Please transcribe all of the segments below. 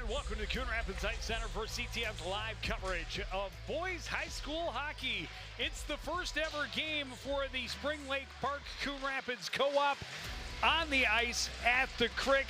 and welcome to Coon Rapids Ice Center for CTM's live coverage of boys high school hockey. It's the first ever game for the Spring Lake Park Coon Rapids Co-op on the ice at the Crick.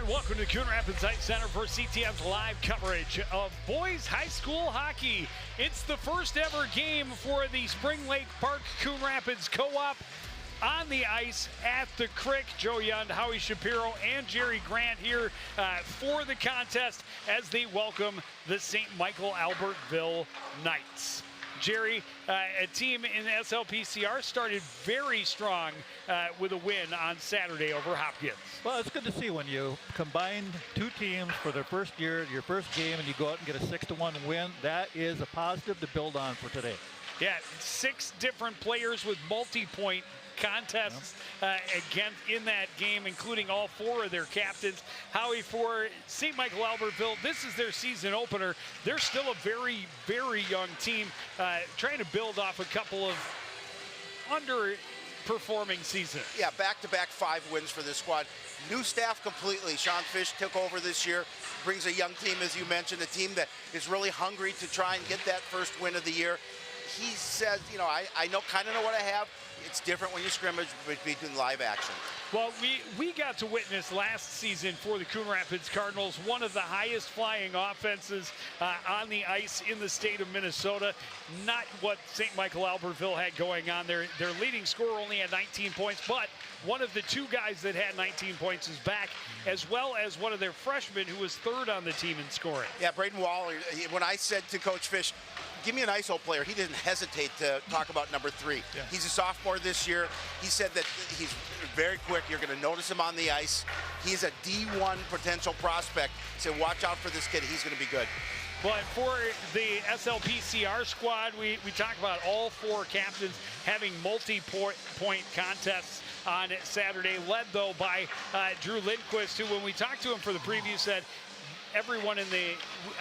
and welcome to Coon Rapids Ice Center for CTM's live coverage of boys high school hockey. It's the first ever game for the Spring Lake Park Coon Rapids Co-op on the ice at the Crick. Joe Yund, Howie Shapiro, and Jerry Grant here for the contest as they welcome the St. Michael Albertville Knights. Jerry, a team in the SLPCR started very strong with a win on Saturday over Hopkins. Well, it's good to see when you combine two teams for their first year, your first game, and you go out and get a 6-1 win. That is a positive to build on for today. Yeah, 6 different players with multi-point contests again in that game, including all 4 of their captains. Howie, for St. Michael Albertville, this is their season opener. They're still a very, very young team, trying to build off a couple of underperforming seasons. Yeah, back-to-back 5 wins for this squad. New staff completely. Sean Fish took over this year, brings a young team, as you mentioned, a team that is really hungry to try and get that first win of the year. He says, you know, I kind of know what I have. It's different when you scrimmage between live action. Well, we got to witness last season for the Coon Rapids Cardinals one of the highest flying offenses on the ice in the state of Minnesota. Not what St. Michael Albertville had going on. Their leading scorer only had 19 points, but one of the 2 guys that had 19 points is back, as well as one of their freshmen who was 3rd on the team in scoring. Yeah, Braden Waller, when I said to Coach Fish, give me an ISO player, he didn't hesitate to talk about number 3. Yeah. He's a sophomore this year. He said that he's very quick. You're going to notice him on the ice. He's a D1 potential prospect. So watch out for this kid. He's going to be good. Well, and for the SLPCR squad, we talk about all 4 captains having multi-point contests on Saturday, led though by Drew Lindquist, who, when we talked to him for the preview, said, everyone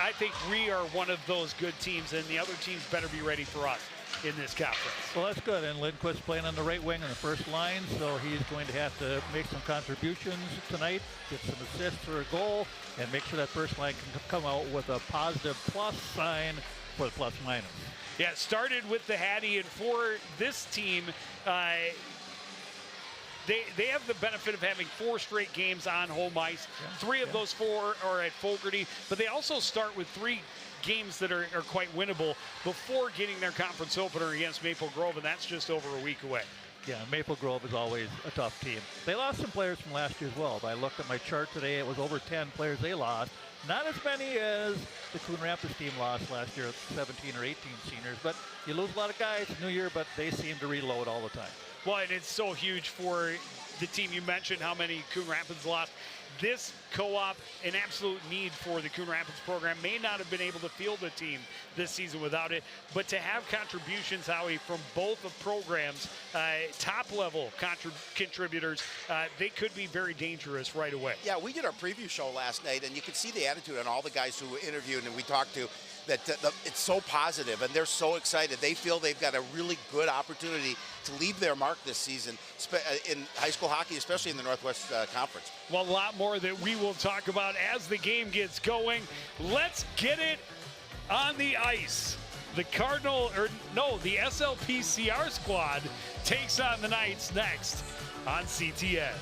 I think we are one of those good teams, and the other teams better be ready for us in this conference. Well, that's good. And Lindquist playing on the right wing on the first line, so he's going to have to make some contributions tonight, get some assists for a goal, and make sure that first line can come out with a positive plus sign for the plus minus. Yeah, it started with the Hattie, and for this team, They have the benefit of having 4 straight games on home ice. 3 of those 4 are at Fogarty, but they also start with 3 games that are quite winnable before getting their conference opener against Maple Grove, and that's just over a week away. Yeah, Maple Grove is always a tough team. They lost some players from last year as well. But I looked at my chart today, it was over 10 players they lost. Not as many as the Coon Rapids team lost last year, 17 or 18 seniors, but you lose a lot of guys, new year, but they seem to reload all the time. Well, and it's so huge for the team. You mentioned how many Coon Rapids lost. This co-op, an absolute need for the Coon Rapids program, may not have been able to field a team this season without it, but to have contributions, Howie, from both of programs, top-level contributors, they could be very dangerous right away. Yeah, we did our preview show last night, and you could see the attitude on all the guys who were interviewed and we talked to, that it's so positive, and they're so excited. They feel they've got a really good opportunity to leave their mark this season in high school hockey, especially in the Northwest Conference. Well, a lot more that we will talk about as the game gets going. Let's get it on the ice. The the SLPCR squad takes on the Knights next on CTN.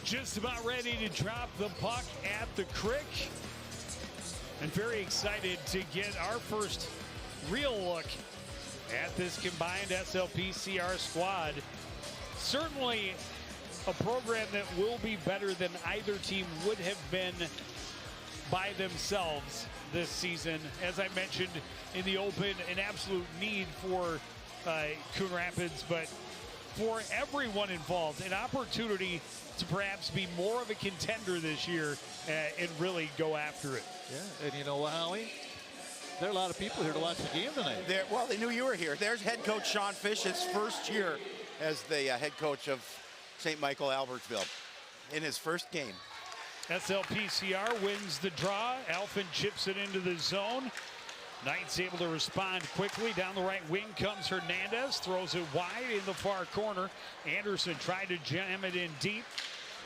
just about ready to drop the puck at the crick. And very excited to get our first real look at this combined SLPCR squad. Certainly a program that will be better than either team would have been by themselves this season. As I mentioned in the open, an absolute need for Coon Rapids, but for everyone involved, an opportunity to perhaps be more of a contender this year and really go after it. Yeah, and you know, Howie, there are a lot of people here to watch the game tonight. Well, they knew you were here. There's head coach Sean Fish, his first year as the head coach of St. Michael Albertville in his first game. SLPCR wins the draw. Alphen chips it into the zone. Knight's able to respond quickly. Down the right wing comes Hernandez. Throws it wide in the far corner. Anderson tried to jam it in deep.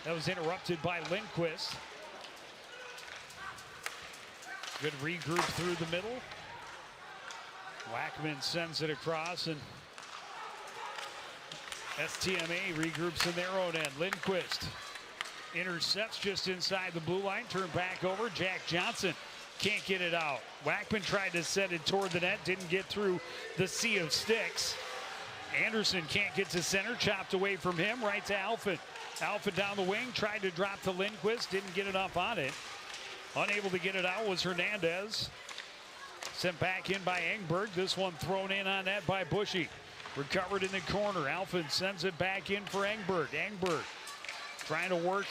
That was interrupted by Lindquist. Good regroup through the middle. Wackman sends it across, and STMA regroups in their own end. Lindquist intercepts just inside the blue line. Turned back over. Jack Johnson can't get it out. Wackman tried to send it toward the net. Didn't get through the sea of sticks. Anderson can't get to center. Chopped away from him. Right to Alphen. Alphen down the wing. Tried to drop to Lindquist. Didn't get enough on it. Unable to get it out was Hernandez. Sent back in by Engberg. This one thrown in on net by Bushy. Recovered in the corner. Alphen sends it back in for Engberg. Engberg trying to work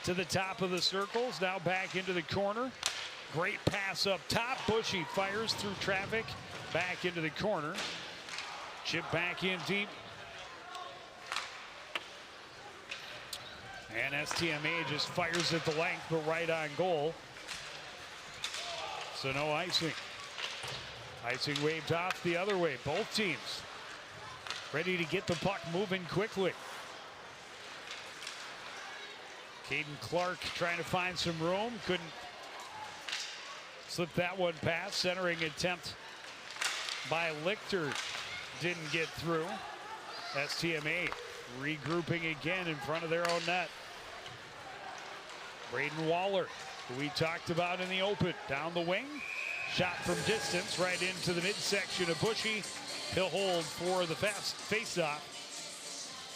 to the top of the circles. Now back into the corner. Great pass up top. Bushy fires through traffic. Back into the corner. Chip back in deep. And STMA just fires at the length, but right on goal. So no icing. Icing waved off the other way. Both teams ready to get the puck moving quickly. Caden Clark trying to find some room. Couldn't slip that one past. Centering attempt by Lichter didn't get through. STMA regrouping again in front of their own net. Braden Waller, who we talked about in the open, down the wing. Shot from distance right into the midsection of Bushy. He'll hold for the fast face-off.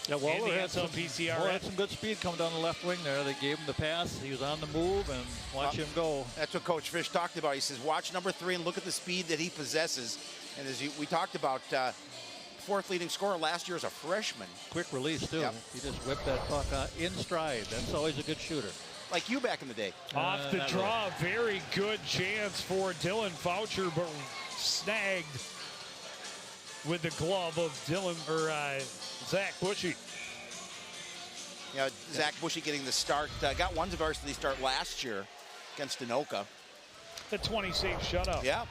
Yeah, Waller had some PCR. good speed coming down the left wing there. They gave him the pass. He was on the move, and watch him go. That's what Coach Fish talked about. He says, watch number 3 and look at the speed that he possesses. And as we talked about, fourth leading scorer last year as a freshman. Quick release, too. Yep. He just whipped that puck in stride. That's always a good shooter. Like you back in the day. Off the draw, very good chance for Dylan Foucher, but snagged with the glove of Zach Bushy. Yeah, Zach Bushy getting the start. Got one varsity start last year against Anoka. The 20-save shutout. Yeah.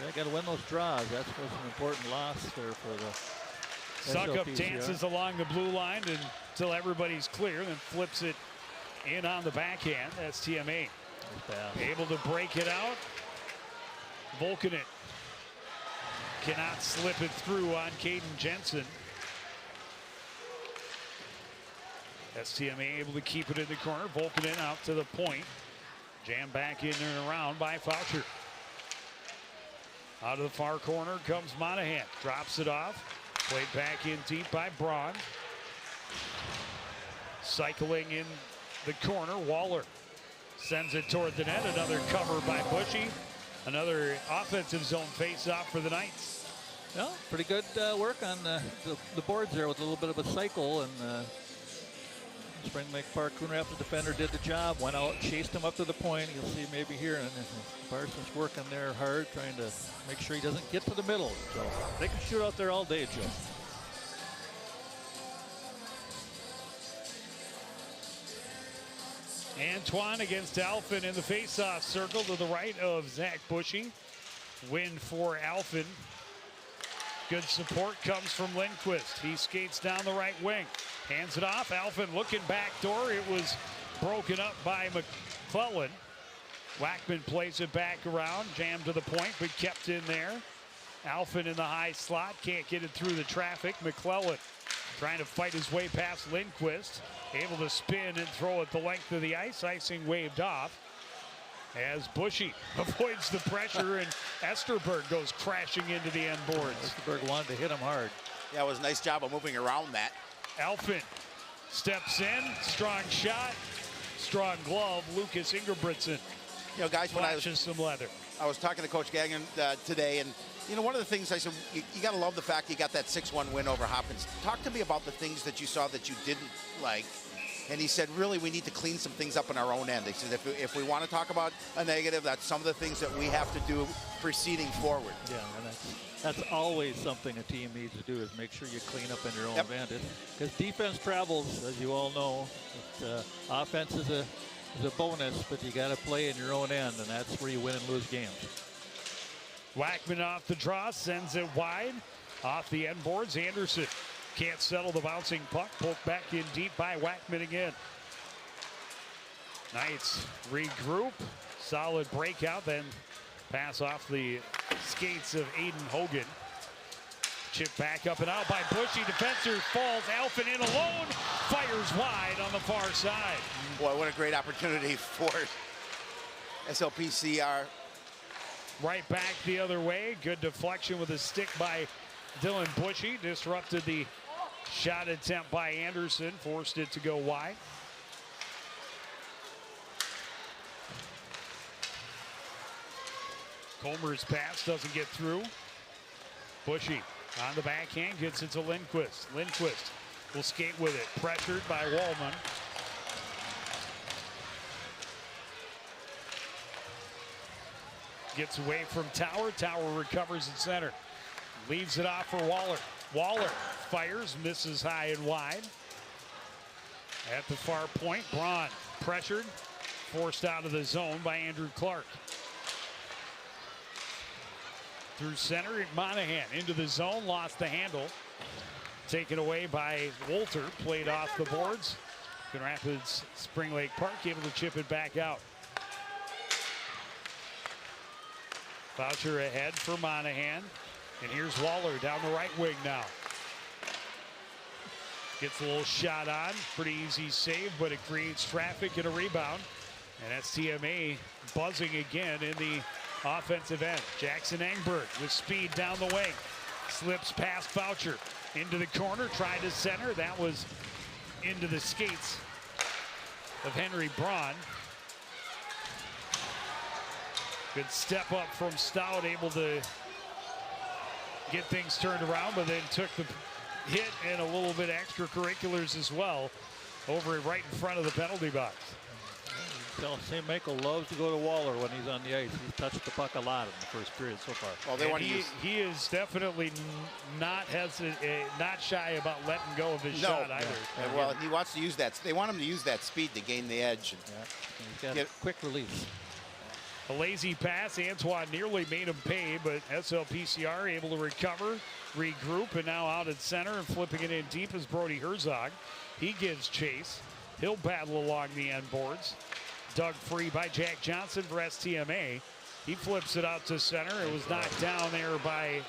They got to win those draws. That's what's an important loss there for the Suckup dances along the blue line until everybody's clear, then flips it in on the backhand. That's TMA. Able to break it out. Volkanen cannot slip it through on Caden Jensen. STMA able to keep it in the corner. Volkanen out to the point. Jammed back in and around by Foucher. Out of the far corner comes Monahan. Drops it off. Played back in deep by Braun. Cycling in the corner. Waller sends it toward the net. Another cover by Bushy. Another offensive zone face-off for the Knights. Well, pretty good work on the boards there with a little bit of a cycle. And Spring Lake Park Coon Rapids defender did the job. Went out, chased him up to the point. You'll see maybe here. And Parsons working there hard, trying to make sure he doesn't get to the middle. So they can shoot out there all day, Joe. Antoine against Alphen in the face-off circle to the right of Zach Bushy. Win for Alphen. Good support comes from Lindquist. He skates down the right wing. Hands it off. Alphen looking back door. It was broken up by McClellan. Wackman plays it back around. Jammed to the point, but kept in there. Alphen in the high slot. Can't get it through the traffic. McClellan trying to fight his way past Lindquist. Able to spin and throw it the length of the ice. Icing waved off as Bushy avoids the pressure and Esterberg goes crashing into the end boards. Esterberg wanted to hit him hard. Yeah, it was a nice job of moving around that. Alphin steps in, strong shot, strong glove. Lucas Ingebrigtsen, You know, guys, when I was some leather. I was talking to Coach Gagnon today, and you know, one of the things I said, you got to love the fact you got that 6-1 win over Hopkins. Talk to me about the things that you saw that you didn't like. And he said, really, we need to clean some things up on our own end. He said, if we want to talk about a negative, that's some of the things that we have to do proceeding forward. Yeah, and that's always something a team needs to do, is make sure you clean up in your own end. Because defense travels, as you all know. Offense is a bonus, but you got to play in your own end, and that's where you win and lose games. Wackman off the draw, sends it wide. Off the end boards, Anderson can't settle the bouncing puck. Poked back in deep by Wackman again. Knights regroup. Solid breakout, then pass off the skates of Aiden Hogan. Chip back up and out by Bushy. Defender falls. Alphin in alone. Fires wide on the far side. Boy, what a great opportunity for SLPCR. Right back the other way. Good deflection with a stick by Dylan Bushy. Disrupted the shot attempt by Anderson. Forced it to go wide. Comer's pass doesn't get through. Bushy on the backhand, gets it to Lindquist. Lindquist will skate with it. Pressured by Wallman. Gets away from Tower. Tower recovers at center. Leaves it off for Waller. Waller fires, misses high and wide. At the far point, Braun pressured, forced out of the zone by Andrew Clark. Through center, Monahan into the zone, lost the handle. Taken away by Wolter, played off the boards. Coon Rapids Spring Lake Park able to chip it back out. Boucher ahead for Monahan. And here's Waller down the right wing now. Gets a little shot on. Pretty easy save, but it creates traffic and a rebound. And STMA buzzing again in the offensive end. Jackson Engberg with speed down the wing. Slips past Boucher. Into the corner, tried to center. That was into the skates of Henry Braun. Good step up from Stout, able to get things turned around, but then took the hit and a little bit extracurriculars as well over right in front of the penalty box. St. Michael loves to go to Waller when he's on the ice. He's touched the puck a lot in the first period so far. Well, they want to use. He is definitely not shy about letting go of his shot either. Yeah. Well, he wants to use that. They want him to use that speed to gain the edge. He's got a quick release. A lazy pass. Antoine nearly made him pay, but SLPCR able to recover, regroup, and now out at center and flipping it in deep is Brody Herzog. He gives chase. He'll battle along the end boards. Dug free by Jack Johnson for STMA. He flips it out to center. It was knocked down there by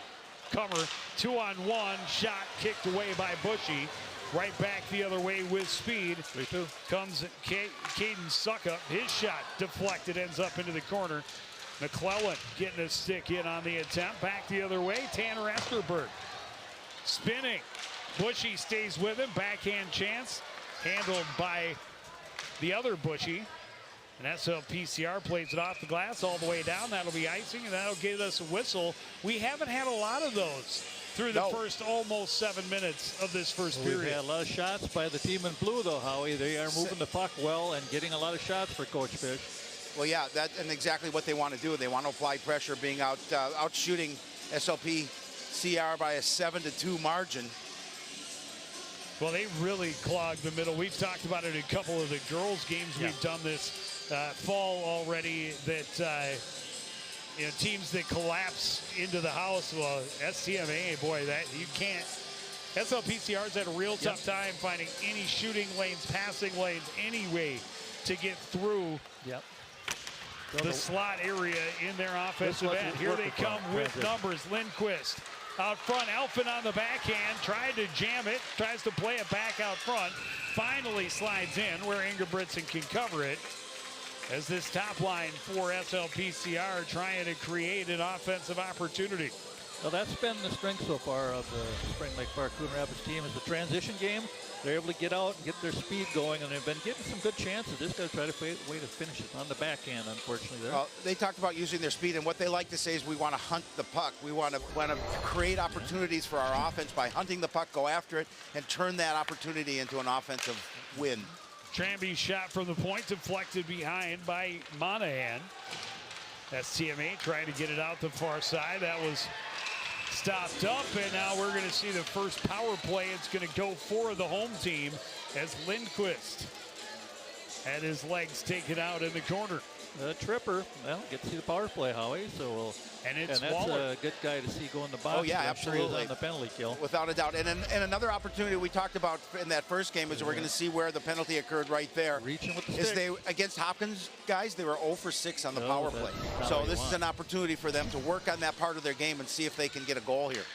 Comer. 2-on-1 shot kicked away by Bushy. Right back the other way with speed. 3-2. Comes Caden Suckup. His shot deflected, ends up into the corner. McClellan getting a stick in on the attempt. Back the other way, Tanner Esterberg. Spinning. Bushy stays with him. Backhand chance. Handled by the other Bushy. And SLPCR plays it off the glass all the way down. That'll be icing, and that'll give us a whistle. We haven't had a lot of those through the first almost 7 minutes of this first period. We've had a lot of shots by the team in blue, though, Howie. They are moving the puck well and getting a lot of shots for Coach Fish. Well, yeah, and exactly what they want to do. They want to apply pressure, being out shooting SLPCR by a 7-2 margin. Well, they really clogged the middle. We've talked about it in a couple of the girls' games. We've done this fall already, that teams that collapse into the house. Well, STMA, boy, that you can't. SLPCR's had a real tough time finding any shooting lanes, passing lanes, any way to get through the slot area in their offensive end. Here they come with numbers. Lindquist out front. Elfin on the backhand, tried to jam it, tries to play it back out front. Finally slides in where Ingebrigtsen can cover it. As this top line for SLPCR trying to create an offensive opportunity. Well, that's been the strength so far of the Spring Lake Park Coon Rapids team is the transition game. They're able to get out and get their speed going, and they've been getting some good chances. Just got to try to find a way to finish it on the backhand, unfortunately. There. Well, they talked about using their speed, and what they like to say is we want to hunt the puck. We want to create opportunities for our offense by hunting the puck, go after it, and turn that opportunity into an offensive win. Tranby's shot from the point deflected behind by Monahan. STMA trying to get it out the far side. That was stopped up, and now we're going to see the first power play. It's going to go for the home team as Lindquist had his legs taken out in the corner. Tripper, well, get to see the power play, Howie. So that's Waller. A good guy to see go in the box. Oh yeah, absolutely. On the penalty kill, without a doubt. And another opportunity we talked about in that first game is we're going to see where the penalty occurred right there. Reaching with the stick. They against Hopkins guys, they were 0 for 6 on the power play. So this is an opportunity for them to work on that part of their game and see if they can get a goal here.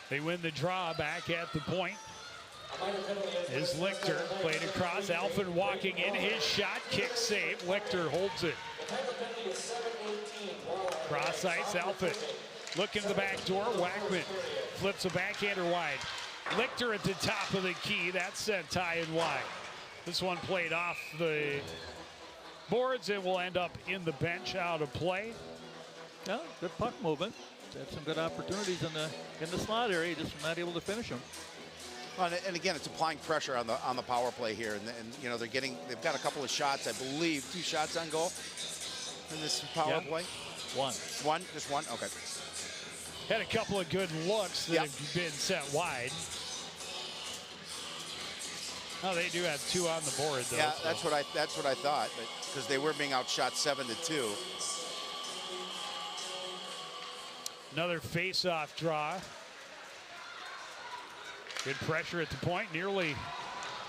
They win the draw back at the point. Is Lichter played across. Alfin walking in, his shot, kick save. Lichter holds it. Cross ice, Alfin looking to the back door. Wackman flips a backhander wide. Lichter at the top of the key. That's sent high and wide. This one played off the boards. It will end up in the bench, out of play. Yeah, good puck movement. Had some good opportunities in the slot area, just not able to finish them. And again, it's applying pressure on the power play here, and you know they've got a couple of shots, I believe, 2 shots on goal in this power play. Just one. Okay. Had a couple of good looks that have been sent wide. Oh, they do have 2 on the board, though. Yeah, that's what I thought, because they were being outshot 7-2. Another face-off draw. Good pressure at the point, nearly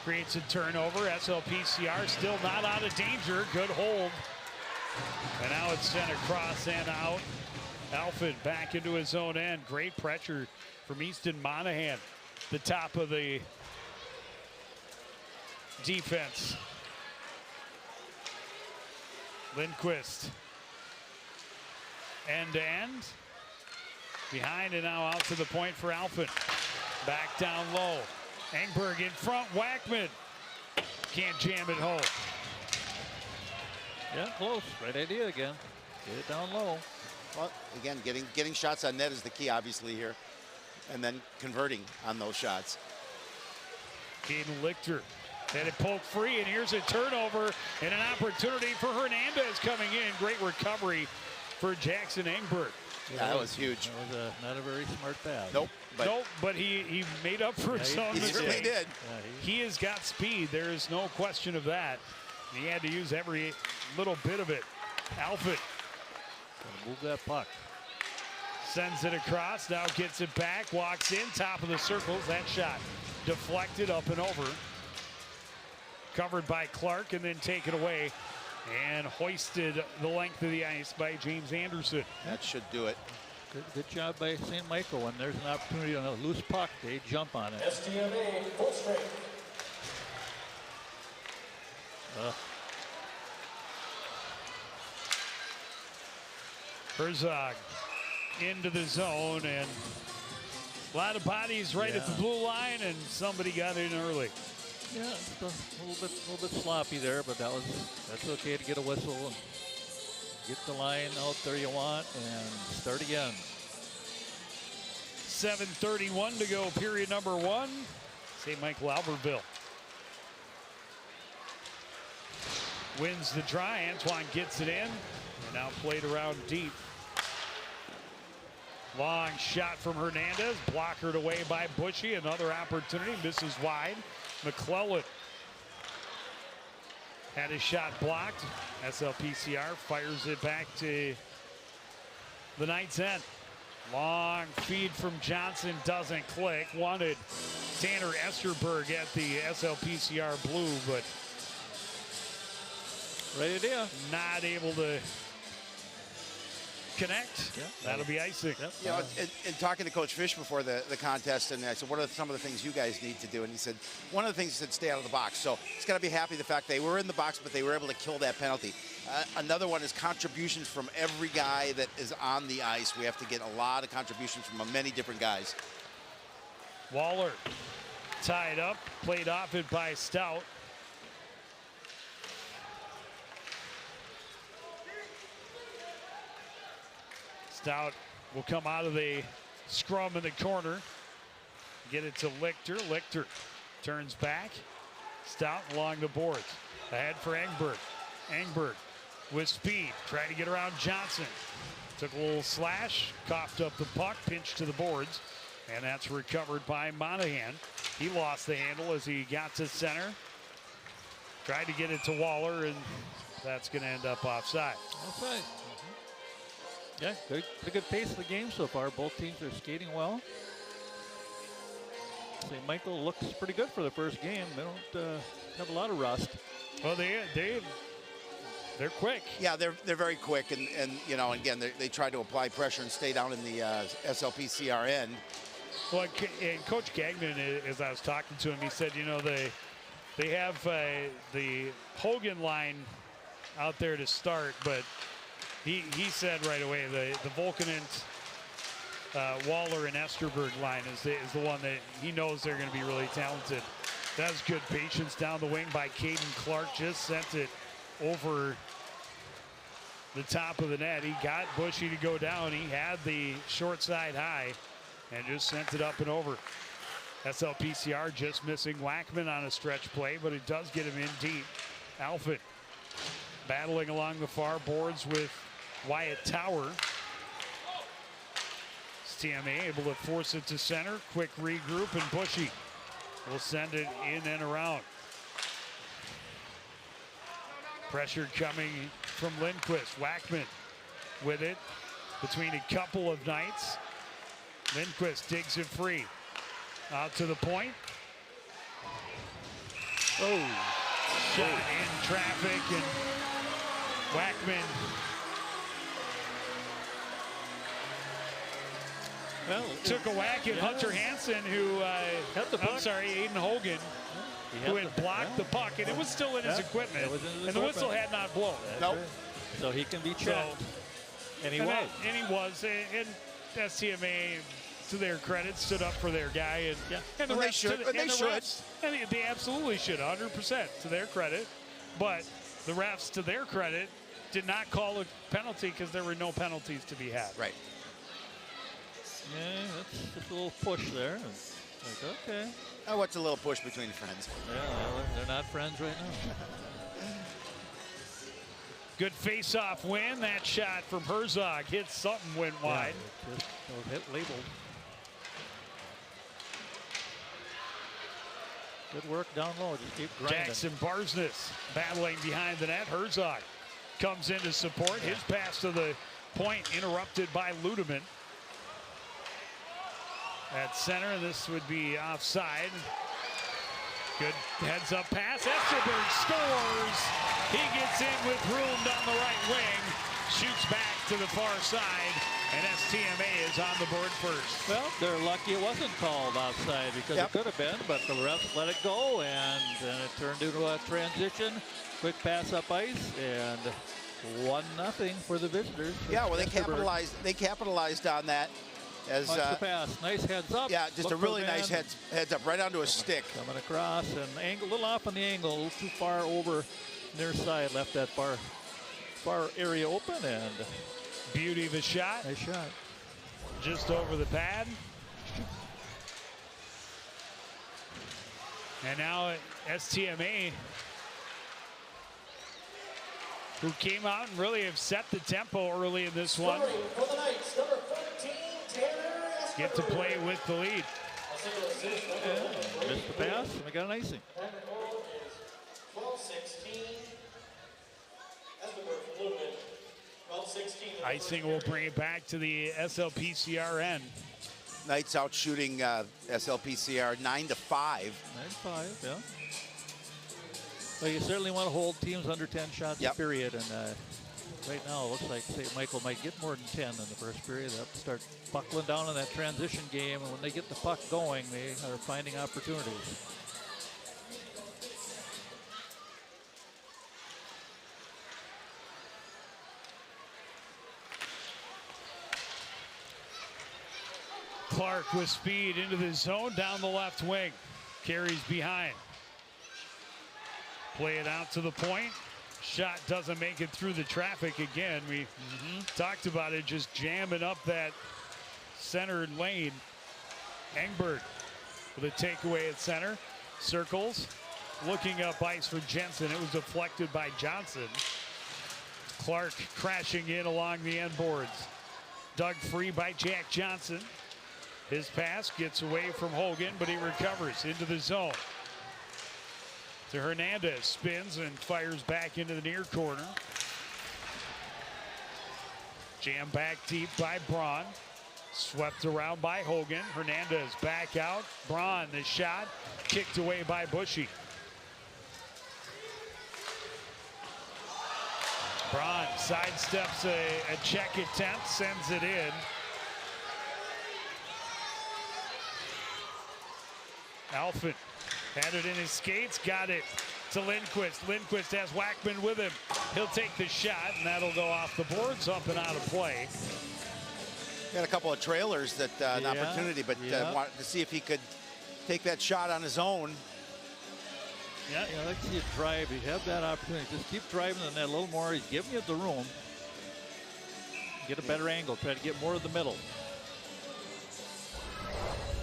creates a turnover. SLPCR still not out of danger. Good hold. And now it's sent across and out. Alfin back into his own end. Great pressure from Easton Monahan. The top of the defense. Lindquist. End to end. Behind and now out to the point for Alfin. Back down low. Engberg in front. Wackman can't jam it home. Yeah, close. Right idea again. Get it down low. Well, again, getting shots on net is the key, obviously, here. And then converting on those shots. Caden Lichter had it poked free, and here's a turnover and an opportunity for Hernandez coming in. Great recovery for Jackson Engberg. Yeah, that was huge. That was not a very smart pass. Nope. But he made up for his own mistake. He certainly did. He has got speed. There is no question of that. He had to use every little bit of it. Alfin. Move that puck. Sends it across. Now gets it back. Walks in. Top of the circles. That shot deflected up and over. Covered by Clark and then taken away. And hoisted the length of the ice by James Anderson. That should do it. Good job by St. Michael. When there's an opportunity on a loose puck, they jump on it. STMA full strength. Herzog into the zone, and a lot of bodies right at the blue line, and somebody got in early. Yeah, it's a little bit sloppy there, but that's okay to get a whistle and get the line out there you want and start again. 7:31 to go, period number 1. St. Michael Albertville wins the try. Antoine gets it in, and now played around deep. Long shot from Hernandez, blockered away by Bushy. Another opportunity, misses wide. McClellan had his shot blocked. SLPCR fires it back to the Knights' end. Long feed from Johnson doesn't click. Wanted Tanner Esterberg at the SLPCR blue, but right idea. not able to connect. Yeah. That'll be icing. Yep. You know, in talking to Coach Fish before the contest, and I said, what are some of the things you guys need to do? And he said, one of the things he said, stay out of the box. So he's got to be happy the fact they were in the box, but they were able to kill that penalty. Another one is contributions from every guy that is on the ice. We have to get a lot of contributions from many different guys. Waller tied up, played off it by Stout. Stout will come out of the scrum in the corner. Get it to Lichter. Lichter turns back. Stout along the boards. Ahead for Engberg. Engberg with speed. Trying to get around Johnson. Took a little slash. Coughed up the puck. Pinched to the boards. And that's recovered by Monahan. He lost the handle as he got to center. Tried to get it to Waller, and that's going to end up offside. Offside. Yeah, pretty good pace of the game so far. Both teams are skating well. St. Michael looks pretty good for the first game. They don't have a lot of rust. Well, they're quick. Yeah, they're very quick, and you know, again, they try to apply pressure and stay down in the SLPCR end. Well, and Coach Gagnon, as I was talking to him, he said, you know, they have the Hogan line out there to start, but he said right away the Volkanent, Waller, and Esterberg line is the one that he knows they're going to be really talented. That's good patience down the wing by Caden Clark. Just sent it over the top of the net. He got Bushy to go down. He had the short side high and just sent it up and over. SLPCR just missing Wackman on a stretch play, but it does get him in deep. Alford battling along the far boards with Wyatt Tower. TMA able to force it to center. Quick regroup, and Bushy will send it in and around. Pressure coming from Lindquist. Wackman with it between a couple of Knights. Lindquist digs it free. Out to the point. Oh, shot in traffic, and Wackman. Well, took a whack at Hunter Hansen, who, I'm sorry, Aiden Hogan, who had blocked the puck, and it was still in his equipment, and the whistle had not blown. Nope. So he can be checked. And he was. And STMA, to their credit, stood up for their guy. And the refs, they should. And they absolutely should, 100% to their credit. But the refs, to their credit, did not call a penalty because there were no penalties to be had. Right. Yeah, that's just a little push there. Like, okay. Oh, what's a little push between friends? Yeah, they're not friends right now. Good face-off win. That shot from Herzog hit something, went wide. Yeah, just hit labeled. Good work down low. Just keep grinding. Jackson Barsness battling behind the net. Herzog comes in to support. His pass to the point interrupted by Ludeman. At center, this would be offside. Good heads-up pass. Esterberg scores. He gets in with room down the right wing. Shoots back to the far side, and STMA is on the board first. Well, they're lucky it wasn't called offside because it could have been, but the refs let it go, and then it turned into a transition. Quick pass up ice, and 1-0 for the visitors. Yeah, well, they capitalized on that. As watch the pass. Nice heads up. Yeah, just a really nice heads up right onto a stick. Coming across, and angle, a little off on the angle, a little too far over near side, left that far area open, and beauty of a shot. Nice shot. Just over the pad. And now STMA, who came out and really have set the tempo early in this one, get to play with the lead. Missed the pass, and we got an icing. Icing will bring it back to the SLPCR end. Knights out shooting SLPCR 9-5. 9-5, yeah. Well, you certainly want to hold teams under 10 shots a period, and Right now, it looks like St. Michael might get more than 10 in the first period. They'll start buckling down in that transition game, and when they get the puck going, they are finding opportunities. Clark with speed into the zone down the left wing. Carries behind. Play it out to the point. Shot doesn't make it through the traffic again. We talked about it, just jamming up that center lane. Engberg with a takeaway at center. Circles. Looking up ice for Jensen. It was deflected by Johnson. Clark crashing in along the end boards. Dug free by Jack Johnson. His pass gets away from Hogan, but he recovers into the zone. To Hernandez, spins and fires back into the near corner. Jammed back deep by Braun. Swept around by Hogan. Hernandez back out. Braun, the shot, kicked away by Bushy. Braun sidesteps a check attempt, sends it in. Alfin had it in his skates, got it to Lindquist. Lindquist has Wackman with him. He'll take the shot, and that'll go off the boards, up and out of play. Got a couple of trailers that an opportunity, but wanted to see if he could take that shot on his own. Yeah, let's see you drive. You have that opportunity. Just keep driving in that a little more. He's giving you the room. Get a better angle. Try to get more of the middle.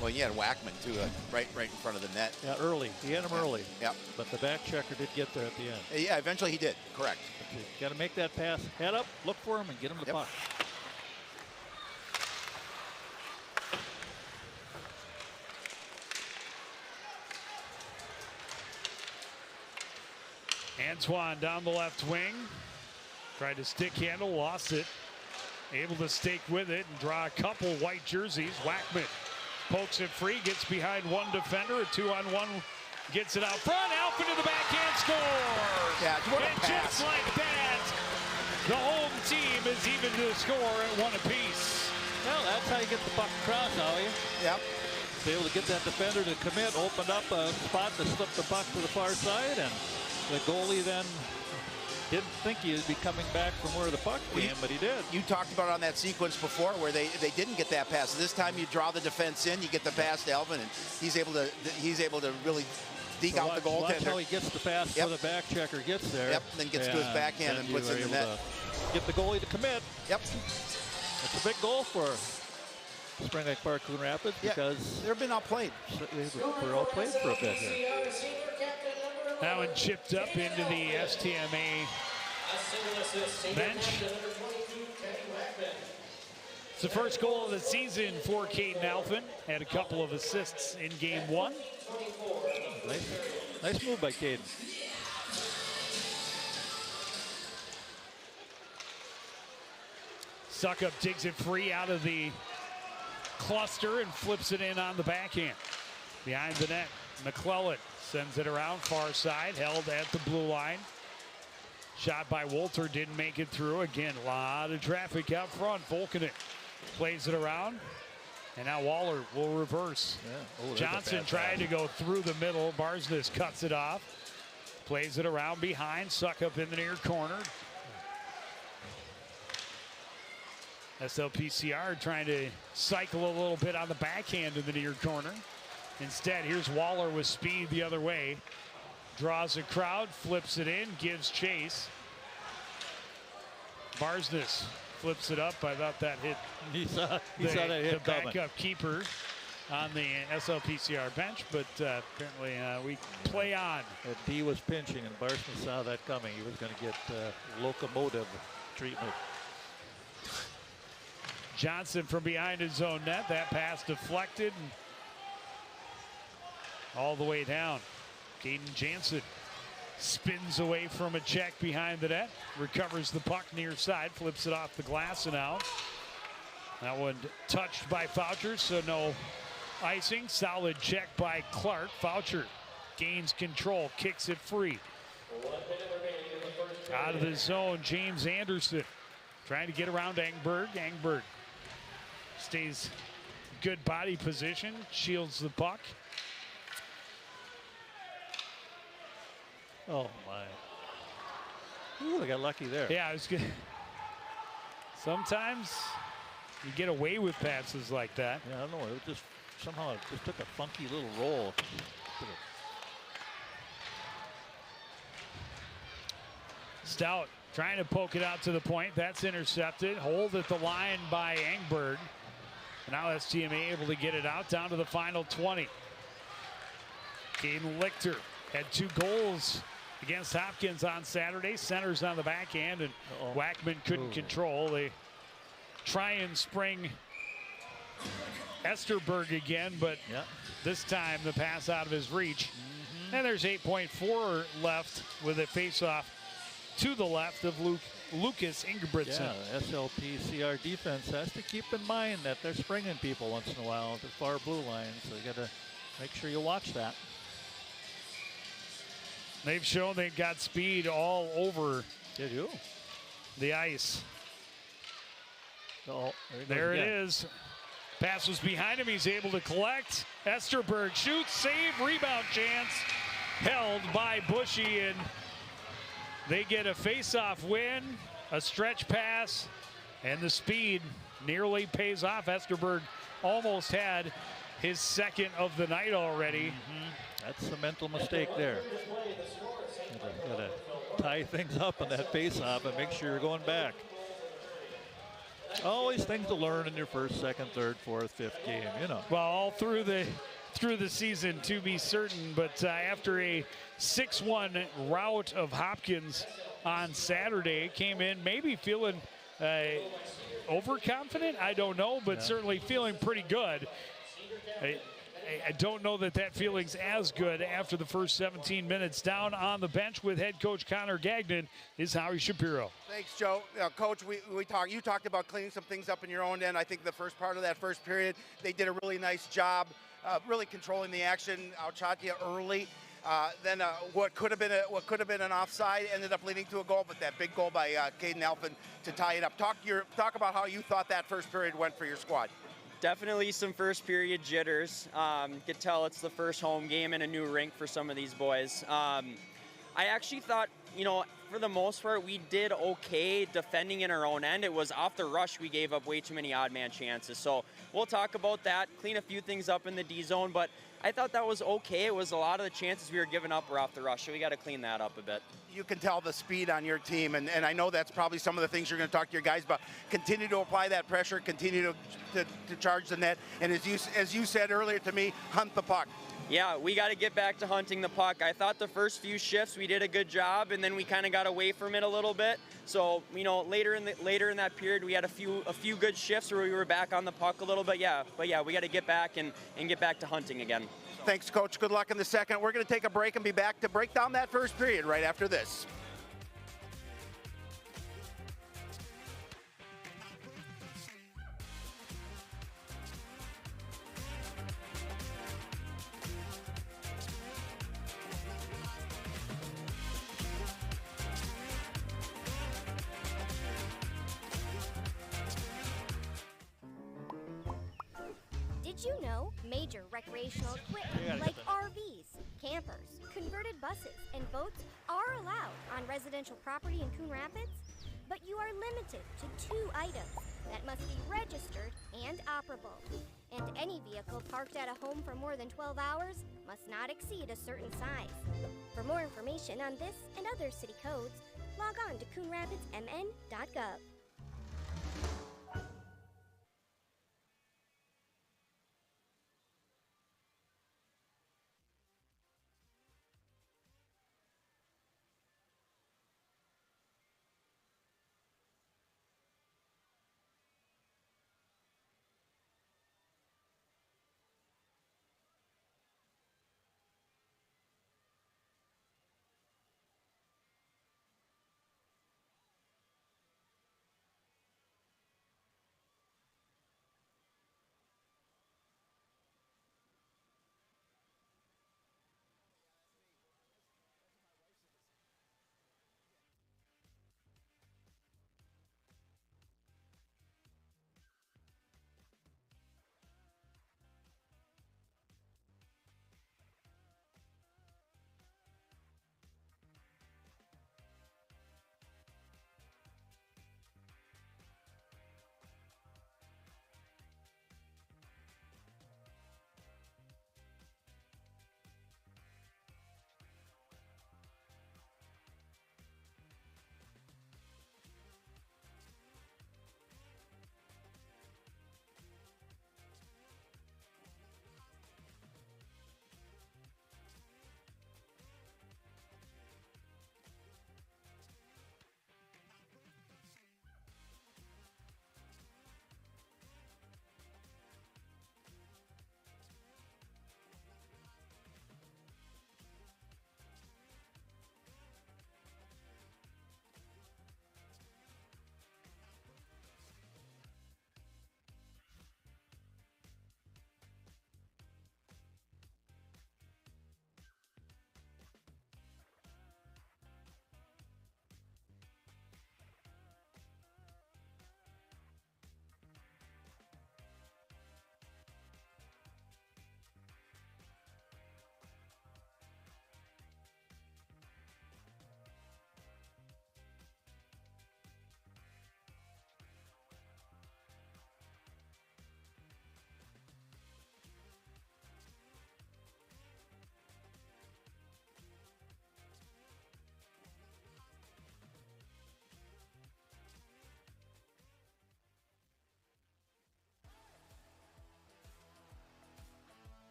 Well, he had Wackman too, right in front of the net. Yeah, early. He had him early. Yeah. But the back checker did get there at the end. Yeah, eventually he did. Correct. Got to make that pass. Head up, look for him, and get him the puck. Antoine down the left wing. Tried to stick handle, lost it. Able to stake with it and draw a couple white jerseys. Wackman pokes it free, gets behind one defender. A 2-on-1 gets it out front. Alfin to the backhand, scores! Yeah, what a and pass. just like that, the home team is even to score at one apiece. Well, that's how you get the puck across, how you? Yep. Be able to get that defender to commit, open up a spot to slip the puck to the far side, and the goalie then didn't think he would be coming back from where the puck came, but he did. You talked about on that sequence before where they didn't get that pass. This time you draw the defense in, you get the pass to Alvin, and he's able to really deke out the goaltender. Watch how he gets the pass so the back checker gets there. Yep, then gets to his backhand and puts it in the net. Get the goalie to commit. Yep. It's a big goal for Spring Lake Park Coon Rapids because they've been outplayed. We're outplayed for a bit here. That one chipped up into the STMA bench. It's the first goal of the season for Caden Alfin. Had a couple of assists in game one. Nice move by Caden. Suckup digs it free out of the cluster and flips it in on the backhand. Behind the net, McClellan sends it around far side, held at the blue line. Shot by Wolter, didn't make it through. Again, a lot of traffic out front. Volkanen plays it around. And now Waller will reverse. Yeah. Oh, Johnson tried to go through the middle. Barsness cuts it off. Plays it around behind. Suckup in the near corner. SLPCR trying to cycle a little bit on the backhand in the near corner. Instead, here's Waller with speed the other way. Draws a crowd, flips it in, gives chase. Barsness flips it up. I thought that hit He saw that hit the backup keeper on the SLPCR bench, but apparently we play on. D was pinching, and Barsness saw that coming. He was going to get locomotive treatment. Johnson from behind his own net. That pass deflected and all the way down. Caden Jansen spins away from a check behind the net. Recovers the puck near side. Flips it off the glass and out. That one touched by Foucher, so no icing. Solid check by Clark. Foucher gains control. Kicks it free. Out of the zone, James Anderson trying to get around Engberg. Engberg stays good body position, shields the puck. Oh my. Ooh, they got lucky there. Yeah, I was good. Sometimes you get away with passes like that. Yeah, I don't know. It just somehow it just took a funky little roll. Stout trying to poke it out to the point. That's intercepted. Hold at the line by Engberg. Now STMA able to get it out down to the final 20. Caden Lichter had 2 goals against Hopkins on Saturday. Centers on the backhand, and Wackman couldn't control. They try and spring Esterberg again, but this time the pass out of his reach. And there's 8.4 left with a face-off to the left of Lucas Ingebrigtsen. Yeah, SLPCR defense has to keep in mind that they're springing people once in a while at the far blue line, so you got to make sure you watch that. They've shown they've got speed all over the ice. Oh, there it is. Pass was behind him. He's able to collect. Esterberg shoots, save, rebound chance. Held by Bushy, and they get a face-off win, a stretch pass, and the speed nearly pays off. Esterberg almost had his second of the night already. That's a mental mistake there. Got to tie things up on that face-off and make sure you're going back. Always things to learn in your first, second, third, fourth, fifth game, you know. Well, all through the season, to be certain, but after a 6-1 rout of Hopkins on Saturday, came in maybe feeling overconfident, I don't know, but certainly feeling pretty good. I don't know that feeling's as good after the first 17 minutes. Down on the bench with head coach Connor Gagnon is Howie Shapiro. Thanks, Joe. Coach, you talked about cleaning some things up in your own end. I think the first part of that first period, they did a really nice job really controlling the action. Outshot you early. Then what could have been an offside ended up leading to a goal, but that big goal by Caden Elfin to tie it up. Talk about how you thought that first period went for your squad. Definitely some first period jitters. Could tell it's the first home game in a new rink for some of these boys. I actually thought, for the most part, we did okay defending in our own end. It was off the rush we gave up way too many odd man chances. So we'll talk about that, clean a few things up in the D zone, but I thought that was okay. It was a lot of the chances we were giving up were off the rush, so we got to clean that up a bit. You can tell the speed on your team, and I know that's probably some of the things you're going to talk to your guys about. Continue to apply that pressure, continue to charge the net, and as you said earlier to me, hunt the puck. Yeah, we got to get back to hunting the puck. I thought the first few shifts we did a good job, and then we kind of got away from it a little bit. So, later in that period, we had a few good shifts where we were back on the puck a little bit. But we got to get back and get back to hunting again. Thanks, Coach. Good luck in the second. We're going to take a break and be back to break down that first period right after this. Did you know major recreational equipment like RVs, campers, converted buses, and boats are allowed on residential property in Coon Rapids? But you are limited to 2 items that must be registered and operable. And any vehicle parked at a home for more than 12 hours must not exceed a certain size. For more information on this and other city codes, log on to coonrapidsmn.gov.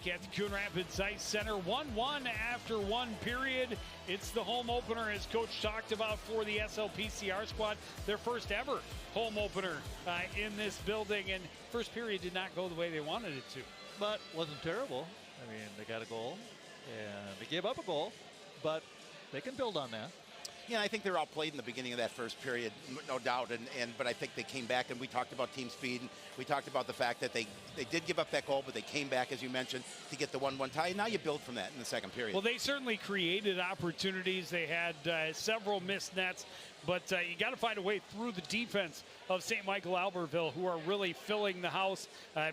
back at the Coon Rapids Ice Center. 1-1 after one period. It's the home opener, as Coach talked about, for the SLPCR squad. Their first ever home opener in this building. And first period did not go the way they wanted it to. But wasn't terrible. I mean, they got a goal, and they gave up a goal, but they can build on that. Yeah, I think they're outplayed in the beginning of that first period, no doubt. But I think they came back, and we talked about team speed, and we talked about the fact that they did give up that goal, but they came back, as you mentioned, to get the 1-1 tie. And now you build from that in the second period. Well, they certainly created opportunities. They had several missed nets, but you got to find a way through the defense of St. Michael Albertville, who are really filling the house,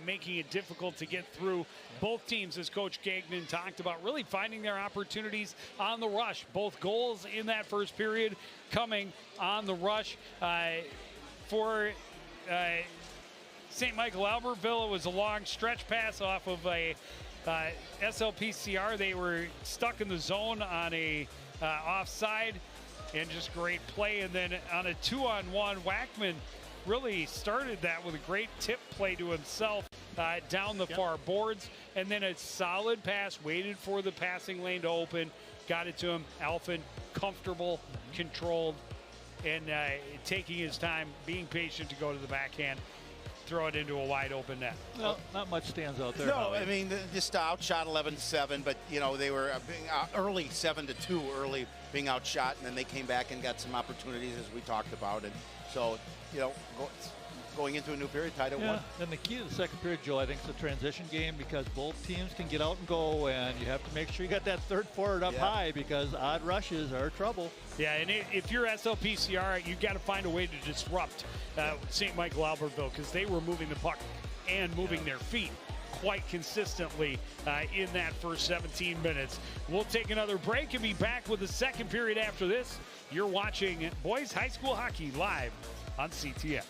making it difficult to get through. Both teams, as Coach Gagnon talked about, really finding their opportunities on the rush. Both goals in that first period coming on the rush. For St. Michael Albertville, it was a long stretch pass off of a SLPCR. They were stuck in the zone on a offside, and just great play. And then on a 2-on-1, Wackman really started that with a great tip play to himself down the far boards, and then a solid pass, waited for the passing lane to open, got it to him. Alphen, comfortable, controlled, and taking his time, being patient to go to the backhand, throw it into a wide open net. Well, not much stands out there. No, I mean, just outshot 11-7, but, you know, they were being early 7-2 early, being outshot, and then they came back and got some opportunities, as we talked about. And so, you know, going into a new period, tied at 1. And the key to the second period, Joe, I think, is the transition game, because both teams can get out and go, and you have to make sure you got that third forward up high, because odd rushes are trouble. Yeah, and if you're SLPCR, you've got to find a way to disrupt St. Michael Albertville, because they were moving the puck and moving their feet quite consistently in that first 17 minutes. We'll take another break and be back with the second period after this. You're watching Boys High School Hockey live on CTF.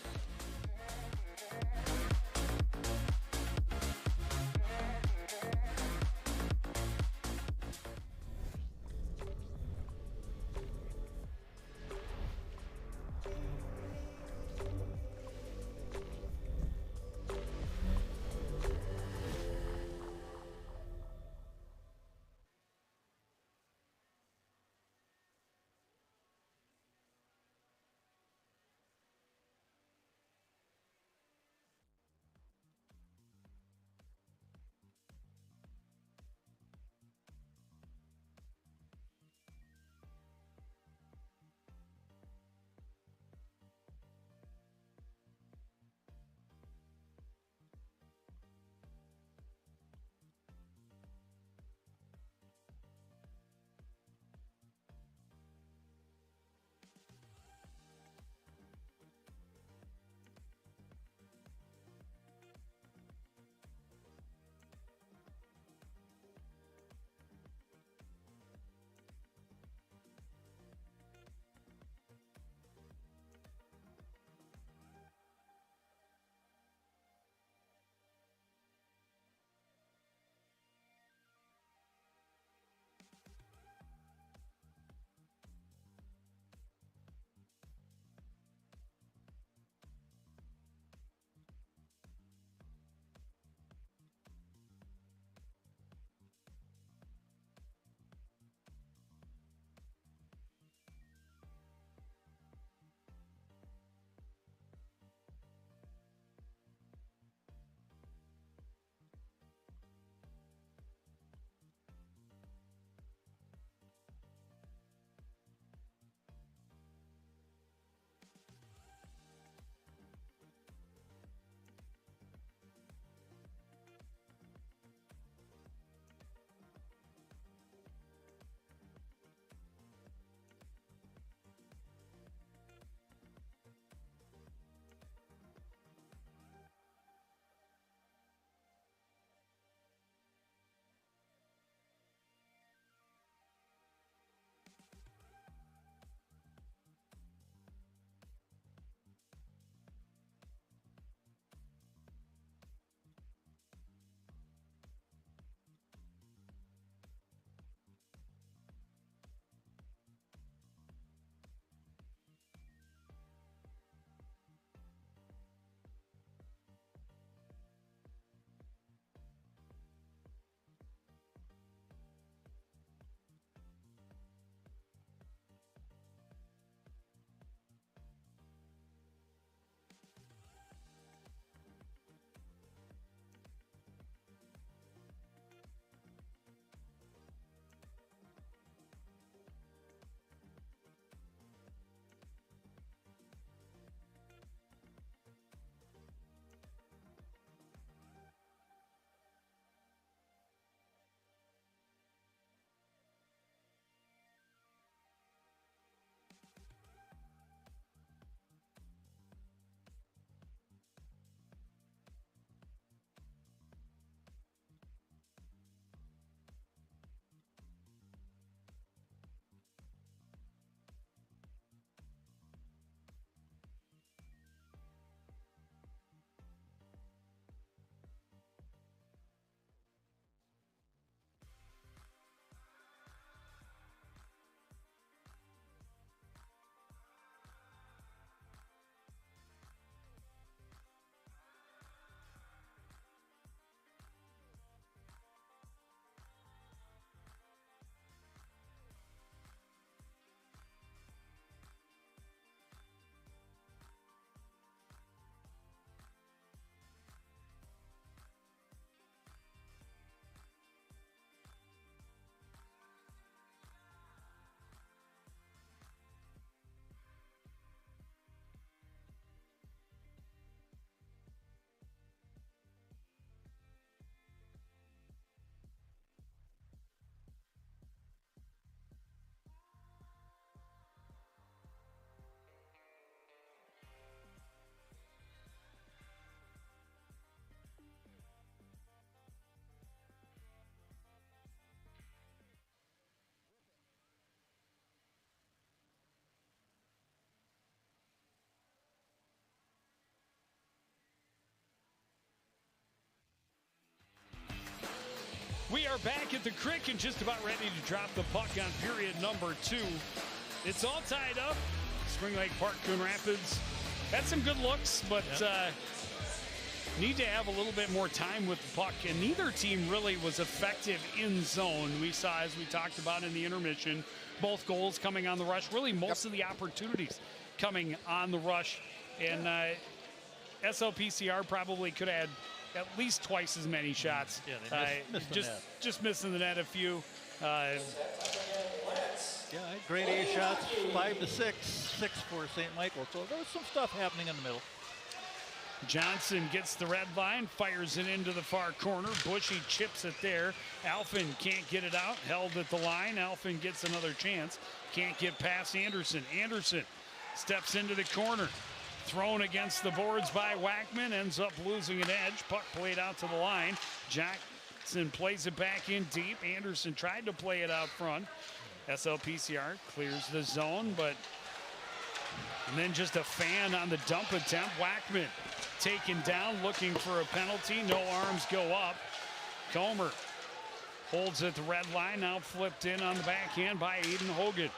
back at the Crick and just about ready to drop the puck on period number 2. It's all tied up. Spring Lake Park, Coon Rapids had some good looks, but need to have a little bit more time with the puck, and neither team really was effective in zone. We saw, as we talked about in the intermission, both goals coming on the rush, really most of the opportunities coming on the rush, and SLPCR probably could have had at least twice as many shots. Yeah, they missed just missing the net a few. Grade A shots, 5 to 6, 6 for St. Michael. So there was some stuff happening in the middle. Johnson gets the red line, fires it into the far corner. Bushy chips it there. Alphen can't get it out, held at the line. Alphen gets another chance, can't get past Anderson. Anderson steps into the corner, thrown against the boards by Wackman, ends up losing an edge. Puck played out to the line. Jackson plays it back in deep. Anderson tried to play it out front. SLPCR clears the zone, and then just a fan on the dump attempt. Wackman taken down, looking for a penalty. No arms go up. Comer holds at the red line, now flipped in on the backhand by Aiden Hogan.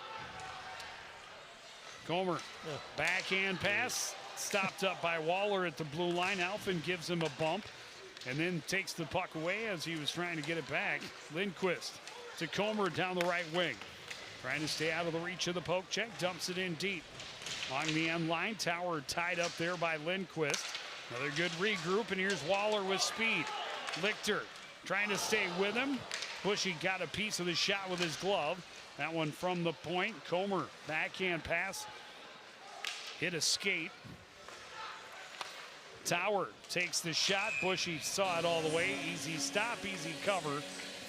Comer, backhand pass, stopped up by Waller at the blue line. Alphen gives him a bump and then takes the puck away as he was trying to get it back. Lindquist to Comer down the right wing. Trying to stay out of the reach of the poke check, dumps it in deep. On the end line, Tower tied up there by Lindquist. Another good regroup, and here's Waller with speed. Lichter trying to stay with him. Bushy got a piece of the shot with his glove. That one from the point. Comer, backhand pass. Hit a skate. Tower takes the shot. Bushy saw it all the way. Easy stop, easy cover.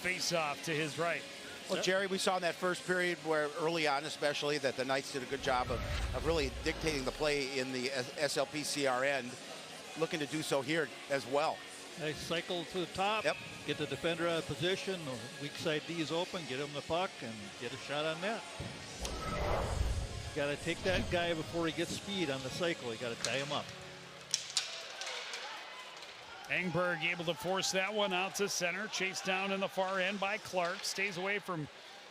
Face off to his right. Well, Jerry, we saw in that first period where early on especially that the Knights did a good job of really dictating the play in the SLPCR end. Looking to do so here as well. Nice cycle to the top. Yep. Get the defender out of position. The weak side D is open. Get him the puck and get a shot on net. Got to take that guy before he gets speed on the cycle. You got to tie him up. Engberg able to force that one out to center. Chased down in the far end by Clark. Stays away from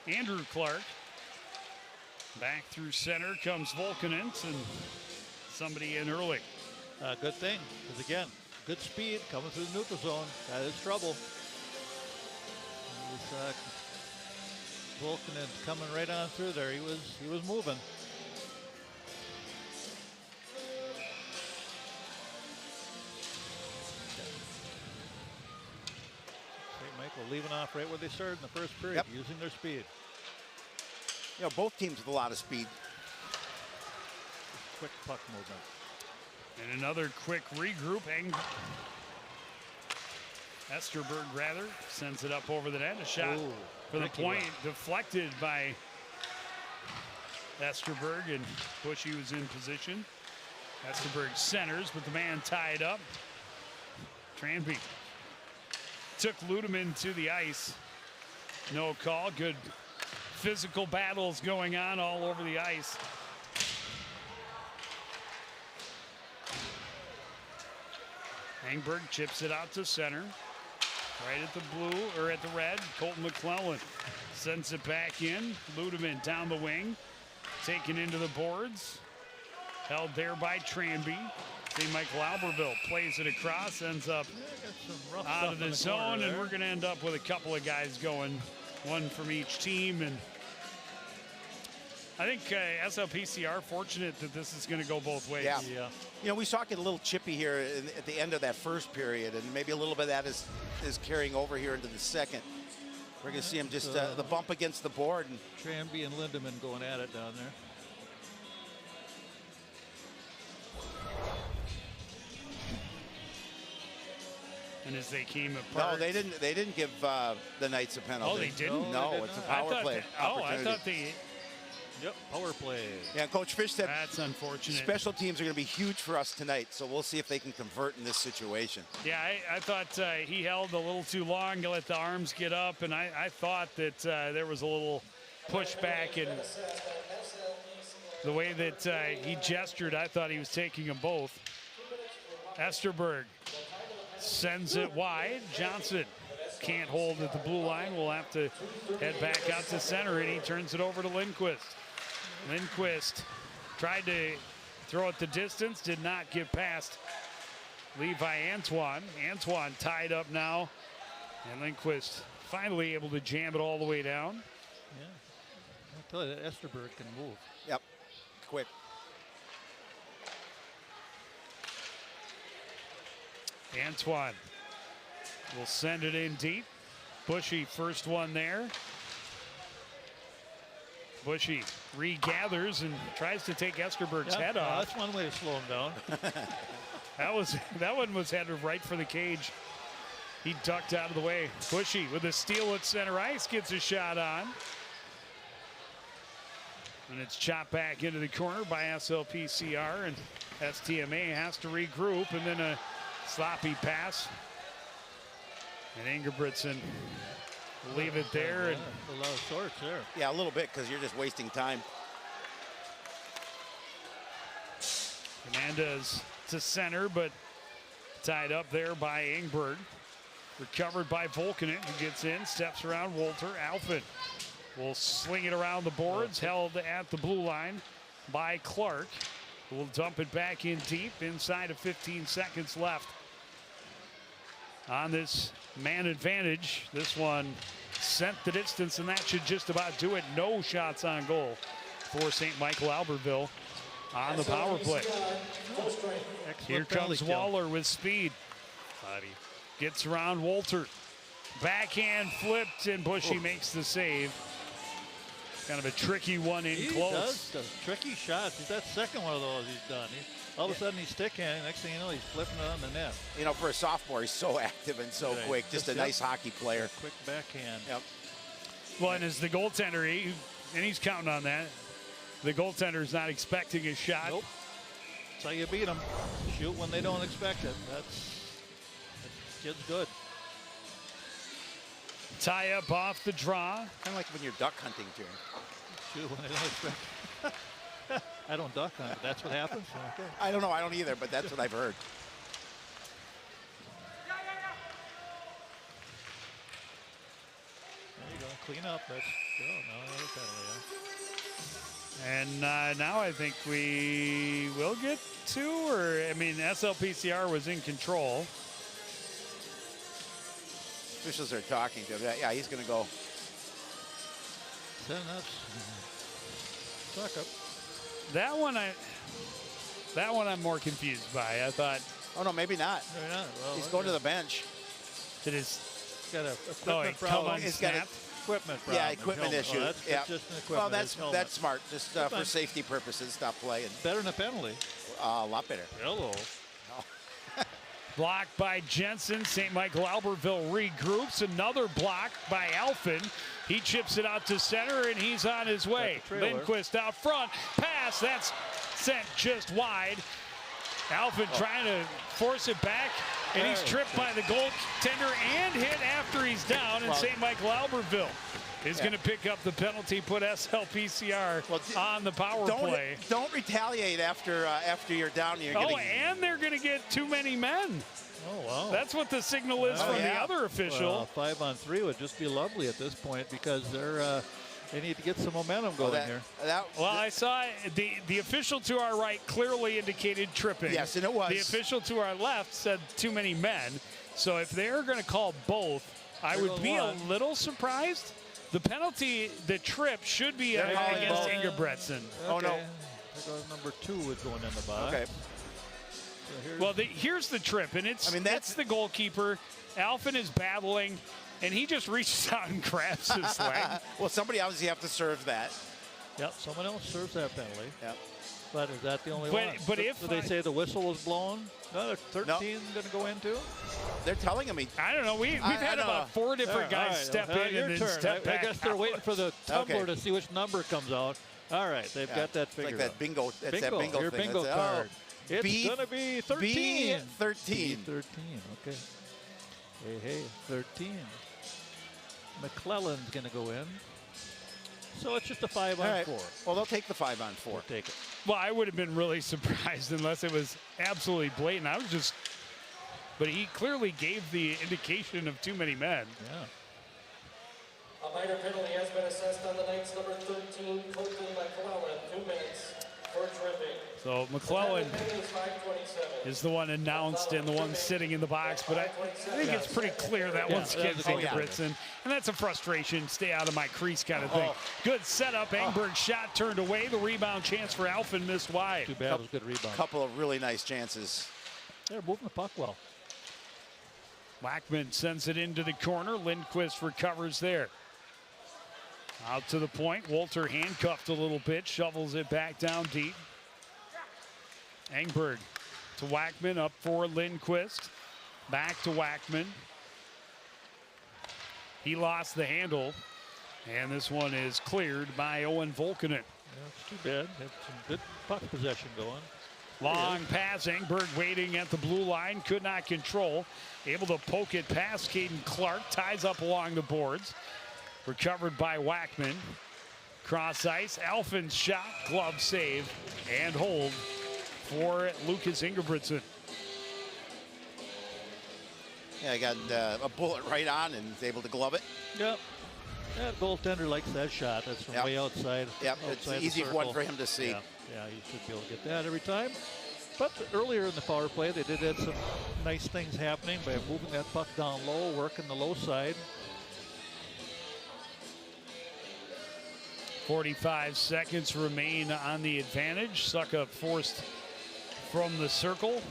Andrew Clark. Back through center comes Volkanens and somebody in early. Good thing, because again, good speed coming through the neutral zone. That is trouble. Volkanens coming right on through there. He was moving. Leaving off right where they started in the first period, using their speed. You know, both teams with a lot of speed. Quick puck movement. And another quick regroup. Esterberg rather sends it up over the net. A shot for the point, deflected by Esterberg, and Bushy was in position. Esterberg centers with the man tied up. Tranby took Ludeman to the ice. No call. Good physical battles going on all over the ice. Engberg chips it out to center. Right at the blue, or at the red. Colton McClellan sends it back in. Ludeman down the wing. Taken into the boards. Held there by Tranby. St. Michael Albertville plays it across, ends up out of the zone, and we're going to end up with a couple of guys going, one from each team. And I think SLPCR fortunate that this is going to go both ways. Yeah. You know, we saw it get a little chippy here at the end of that first period, and maybe a little bit of that is carrying over here into the second. We're going to see him just the bump against the board. And Tranby and Lindemann going at it down there. And as they came apart. No, they didn't give the Knights a penalty. Oh, they didn't? No, it's a power play opportunity. I thought they. Yep, power play. Yeah, Coach Fish said that's unfortunate. Special teams are going to be huge for us tonight, so we'll see if they can convert in this situation. Yeah, I thought he held a little too long to let the arms get up, and I thought that there was a little pushback, and the way that he gestured, I thought he was taking them both. Esterberg sends it wide. Johnson can't hold at the blue line. We'll have to head back out to center, and he turns it over to Lindquist. Lindquist tried to throw it the distance, did not get past Levi Antoine. Antoine tied up now, and Lindquist finally able to jam it all the way down. Yeah, I tell you, that Esterberg can move. Yep, quick. Antoine will send it in deep. Bushy, first one there. Bushy regathers and tries to take Esterberg's head off. That's one way to slow him down. That one was headed right for the cage. He ducked out of the way. Bushy with a steal at center ice gets a shot on. And it's chopped back into the corner by SLPCR, and STMA has to regroup, and then a sloppy pass. And Ingebrigtsen will leave it there. And a lot of sorts there. Yeah, a little bit, because you're just wasting time. Hernandez to center, but tied up there by Ingberg. Recovered by Volkanen, who gets in, steps around Wolter. Alfin will sling it around the boards, held at the blue line by Clark. We'll dump it back in deep, inside of 15 seconds left. On this man advantage, this one sent the distance, and that should just about do it. No shots on goal for St. Michael Albertville on the power play. Here comes Waller with speed. Gets around Wolter. Backhand flipped, and Bushy makes the save. Kind of a tricky one in close. He does tricky shots. He's that second one of those he's done. All of a sudden he's stick-handing. Next thing you know, he's flipping it on the net. You know, for a sophomore, he's so active and so quick. Just a nice hockey player. Quick backhand. Yep. Well, and as the goaltender, he's counting on that. The goaltender's not expecting a shot. Nope. That's how you beat them. Shoot when they don't expect it. That kid's good. Tie up off the draw. Kind of like when you're duck hunting, Jerry. Shoot when they don't expect it. I don't duck hunt. That's what happens? Okay. I don't know. I don't either, but that's what I've heard. There you go. Clean up. That's go. No, another penalty. And now I think we will get two, or I mean, SLPCR was in control. Officials are talking to him. Yeah, he's going to go. Suck up. That one I'm more confused by. I thought. Oh no, maybe not. Maybe not. Well, he's going to the bench. It is. He's got an equipment problem. He's got equipment problem. Yeah, equipment issue. That's just an equipment. Well, that's smart. Just for safety purposes, stop playing. Better than a penalty. A lot better. Hello. Blocked by Jensen. St. Michael Albertville regroups. Another block by Alfin. He chips it out to center, and he's on his way. Lindquist out front. Pass. That's sent just wide. Alfin trying to force it back, and he's tripped by the goaltender and hit after he's down. And St. Michael Albertville is going to pick up the penalty, put SLPCR on the power play. Don't retaliate after you're down. And they're going to get too many men. Oh, wow. That's what the signal is from the other official. Well, 5-on-3 would just be lovely at this point, because they need to get some momentum going here. I saw the official to our right clearly indicated tripping. Yes, and it was. The official to our left said too many men. So if they're going to call both, I would be a little surprised. The penalty, the trip, should be against Ingebrigtsen. Oh, no. There goes number 2 is going in the box. Okay. So here's the trip, and that's the goalkeeper. Alfin is battling, and he just reaches out and grabs his leg. Well, somebody obviously have to serve that. Yep, someone else serves that penalty. Yep. But is that the only one? But if they say the whistle was blown, another 13 going to go in too? They're telling him. I don't know. We've had about 4 different guys step in and then step back. I guess they're waiting for the tumbler to see which number comes out. All right, they've got that figured out. Like that bingo. That's that bingo your thing. bingo card. It's going to be 13. B13. B13, okay. Hey, 13. McClellan's going to go in. So it's just a 5-on-4. Well, they'll take the 5-on-4. We'll take it. Well, I would have been really surprised unless it was absolutely blatant. I was just but he clearly gave the indication of too many men. Yeah. A minor penalty has been assessed on the Knights number 13, Colton McClellan, 2 minutes for tripping. So McClellan is the one announced and the one sitting in the box, but I think it's pretty clear that one's against Ingebrigtsen. And that's a frustration, stay out of my crease kind of thing. Good setup, Engberg's shot turned away. The rebound chance for Alphen missed wide. Too bad it was a good rebound. Couple of really nice chances. They're moving the puck well. Wackman sends it into the corner. Lindquist recovers there. Out to the point. Wolter handcuffed a little bit, shovels it back down deep. Engberg to Wackman, up for Lindquist. Back to Wackman. He lost the handle, and this one is cleared by Owen Volkanen. Yeah, it's too bad. Had some good puck possession going. Long pass, Engberg waiting at the blue line, could not control. Able to poke it past Caden Clark, ties up along the boards. Recovered by Wackman. Cross ice, Alphen's shot, glove save, and hold for Lucas Ingebrigtsen. Yeah, I got a bullet right on and was able to glove it. Yep. That goaltender likes that shot. That's from way outside. Yep, it's an easy one for him to see. Yeah, he should be able to get that every time. But earlier in the power play, they did have some nice things happening by moving that puck down low, working the low side. 45 seconds remain on the advantage. Suckup forced from the circle.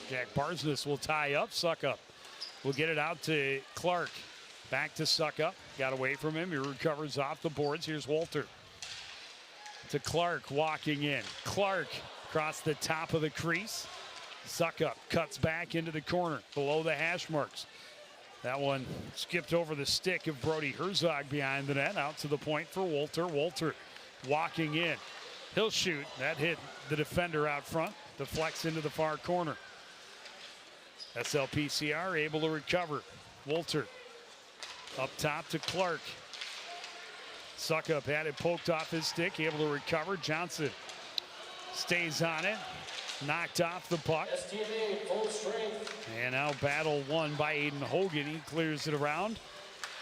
Jack Barsness will tie up. Suckup will get it out to Clark. Back to Suckup. Got away from him. He recovers off the boards. Here's Wolter. To Clark walking in. Clark across the top of the crease. Suckup cuts back into the corner below the hash marks. That one skipped over the stick of Brody Herzog behind the net. Out to the point for Wolter. Wolter walking in. He'll shoot. That hit the defender out front. Deflects into the far corner. SLPCR able to recover. Wolter up top to Clark. Suckup had it poked off his stick. Able to recover. Johnson stays on it. Knocked off the puck. And now battle won by Aiden Hogan. He clears it around.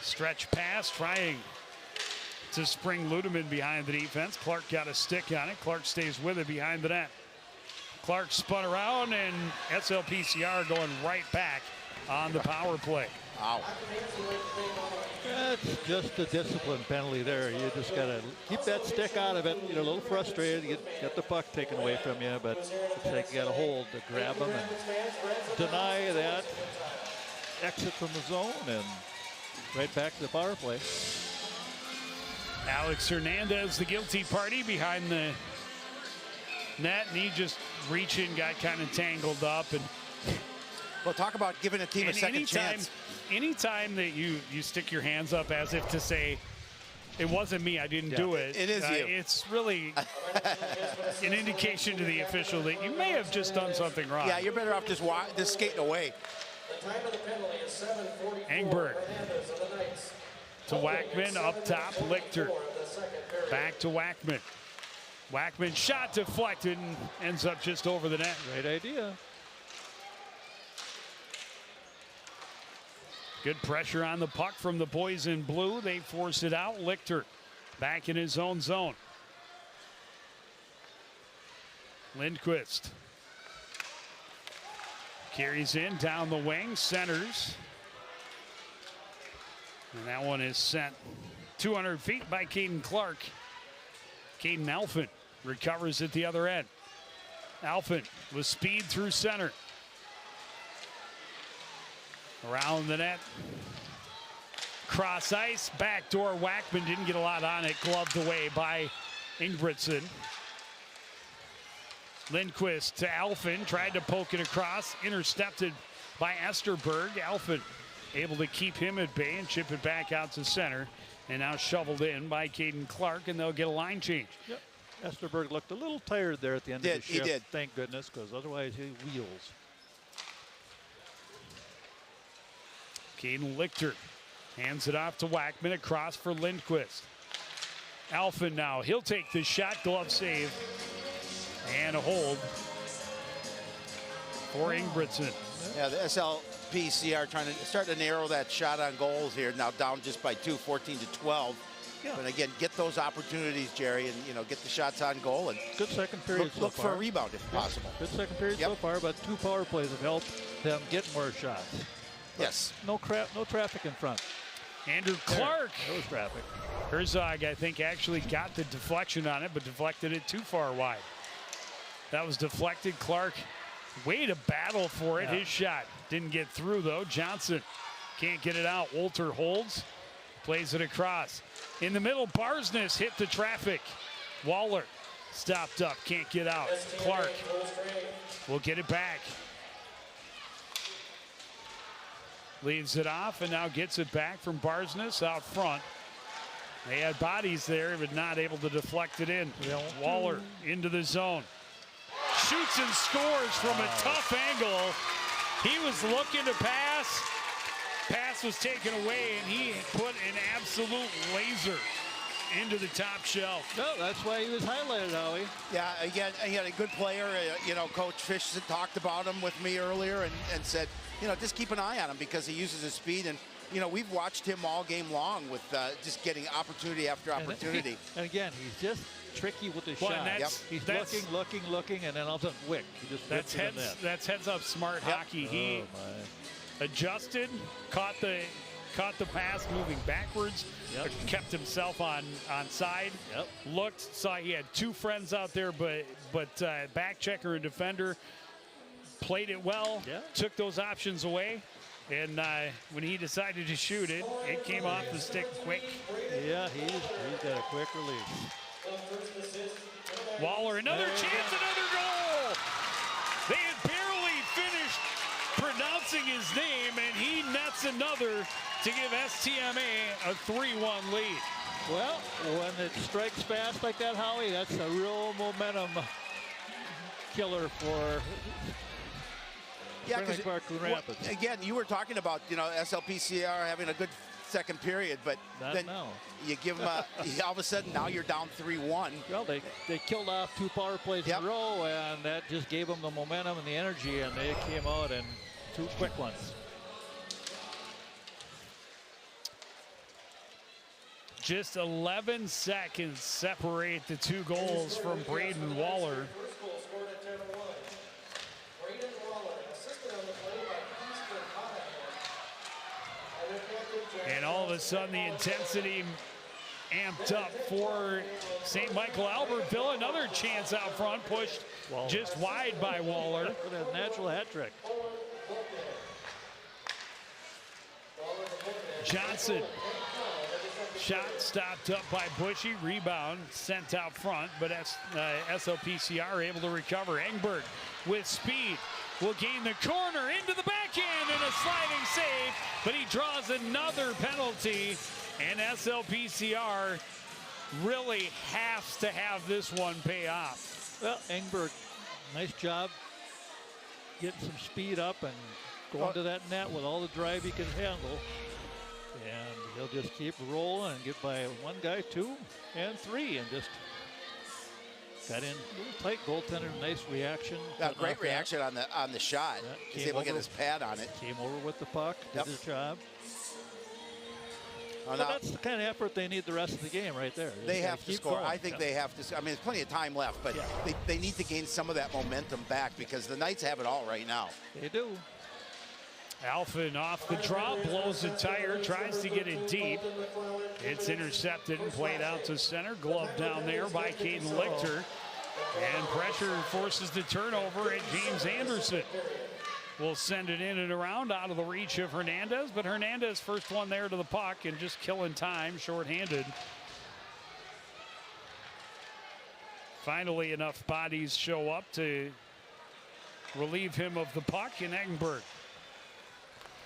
Stretch pass, trying to spring Ludeman behind the defense. Clark got a stick on it. Clark stays with it behind the net. Clark spun around, and SLPCR going right back on the power play. Wow. That's just a discipline penalty there. You just got to keep that stick out of it. You're a little frustrated. You get the puck taken away from you, but it's like you got to hold to grab them and deny that exit from the zone and right back to the power play. Alex Hernandez, the guilty party behind the net, and he just reaching, got kind of tangled up. And well, talk about giving a team a second chance. Anytime that you stick your hands up as if to say, it wasn't me, I didn't do it. It is you. It's really an indication to the official that you may have just done something wrong. Yeah, you're better off just skating away. The time of the penalty is 7:44. Engberg to Wackman, up top, Lichter. Back to Wackman. Wackman shot deflected and ends up just over the net. Great idea. Good pressure on the puck from the boys in blue. They force it out. Lichter back in his own zone. Lindquist carries in down the wing, centers. And that one is sent 200 feet by Caden Clark. Caden Alphen recovers at the other end. Alphen with speed through center. Around the net. Cross ice, backdoor. Wackman didn't get a lot on it. Gloved away by Ingebrigtsen. Lindquist to Alphen. Tried to poke it across. Intercepted by Esterberg. Alphen able to keep him at bay and chip it back out to center. And now shoveled in by Caden Clark, and they'll get a line change. Yep. Esterberg looked a little tired there at the end of the shift. He did. Thank goodness, because otherwise he wheels. Caden Lichter hands it off to Wackman, across for Lindquist. Alphen now, he'll take the shot, glove save, and a hold for Ingebrigtsen. Yeah, the SLPCR starting to narrow that shot on goals here. Now down just by 2, 14 to 12. Yeah. But again, get those opportunities, Jerry, and get the shots on goal and Good second period so look far. for a rebound if possible. Good second period so far, but 2 power plays have helped them get more shots. Yes. No traffic in front. Andrew Clark. There was traffic. Herzog, I think, actually got the deflection on it, but deflected it too far wide. That was deflected. Clark, way to battle for it. Yeah. His shot didn't get through, though. Johnson can't get it out. Wolter holds, plays it across. In the middle, Barsness hit the traffic. Waller stopped up, can't get out. Clark will get it back. Leaves it off and now gets it back from Barsness out front. They had bodies there, but not able to deflect it in. Waller into the zone. Shoots and scores from a tough angle. He was looking to pass. Pass was taken away, and he put an absolute laser into the top shelf. No, that's why he was highlighted, Howie. Yeah, again, he had a good player. Coach Fish talked about him with me earlier and said, just keep an eye on him because he uses his speed. And, we've watched him all game long with just getting opportunity after opportunity. And again, he's just tricky with his Well, shot. He's looking, and then all of a sudden, wick. He just that's heads up smart hockey. He adjusted, caught the pass moving backwards, kept himself on side. Looked, saw he had 2 friends out there, but back checker and defender played it well. Took those options away, and when he decided to shoot it, it came off the stick quick. Yeah, he's got a quick release. Waller, another chance, another goal. They had barely finished pronouncing his name, and he nets another to give STMA a 3-1 lead. Well, when it strikes fast like that, Howie, that's a real momentum killer for Coon Rapids. Again, you were talking about SLPCR having a good second period, but then you give them all of a sudden now you're down 3-1. Well, they killed off 2 power plays in a row, and that just gave them the momentum and the energy, and they came out and 2 quick ones. Just 11 seconds separate the 2 goals from Braden Waller. And all of a sudden the intensity amped up for St. Michael Albertville. Another chance out front, pushed just wide by Waller. With a natural hat trick. Johnson. Shot stopped up by Bushy. Rebound sent out front, but SLPCR able to recover. Engberg with speed will gain the corner into the backhand and a sliding save, but he draws another penalty, and SLPCR really has to have this one pay off. Well, Engberg, nice job getting some speed up and going to that net with all the drive he can handle. And he'll just keep rolling and get by 1 guy, 2 and 3, and just got in a little tight. Goaltender, nice reaction. Great reaction on the shot. He's able to get his pad on it. Came over with the puck, did his job. Well, that's the kind of effort they need the rest of the game right there. They have to score. I think they have to. I mean, there's plenty of time left, but they need to gain some of that momentum back because the Knights have it all right now. They do. Alphen off the draw, blows a tire, tries to get it deep. It's intercepted and played out to center. Glove down there by Caden Lichter. And pressure forces the turnover at James Anderson. Will send it in and around out of the reach of Hernandez, but Hernandez first one there to the puck and just killing time, shorthanded. Finally, enough bodies show up to relieve him of the puck, and Eggenberg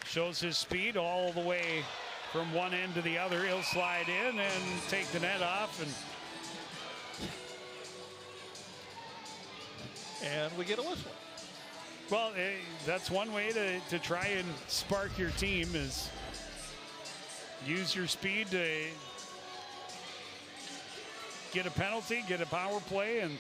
shows his speed all the way from one end to the other. He'll slide in and take the net off, and we get a whistle. Well, that's one way to try and spark your team is use your speed to get a penalty, get a power play, and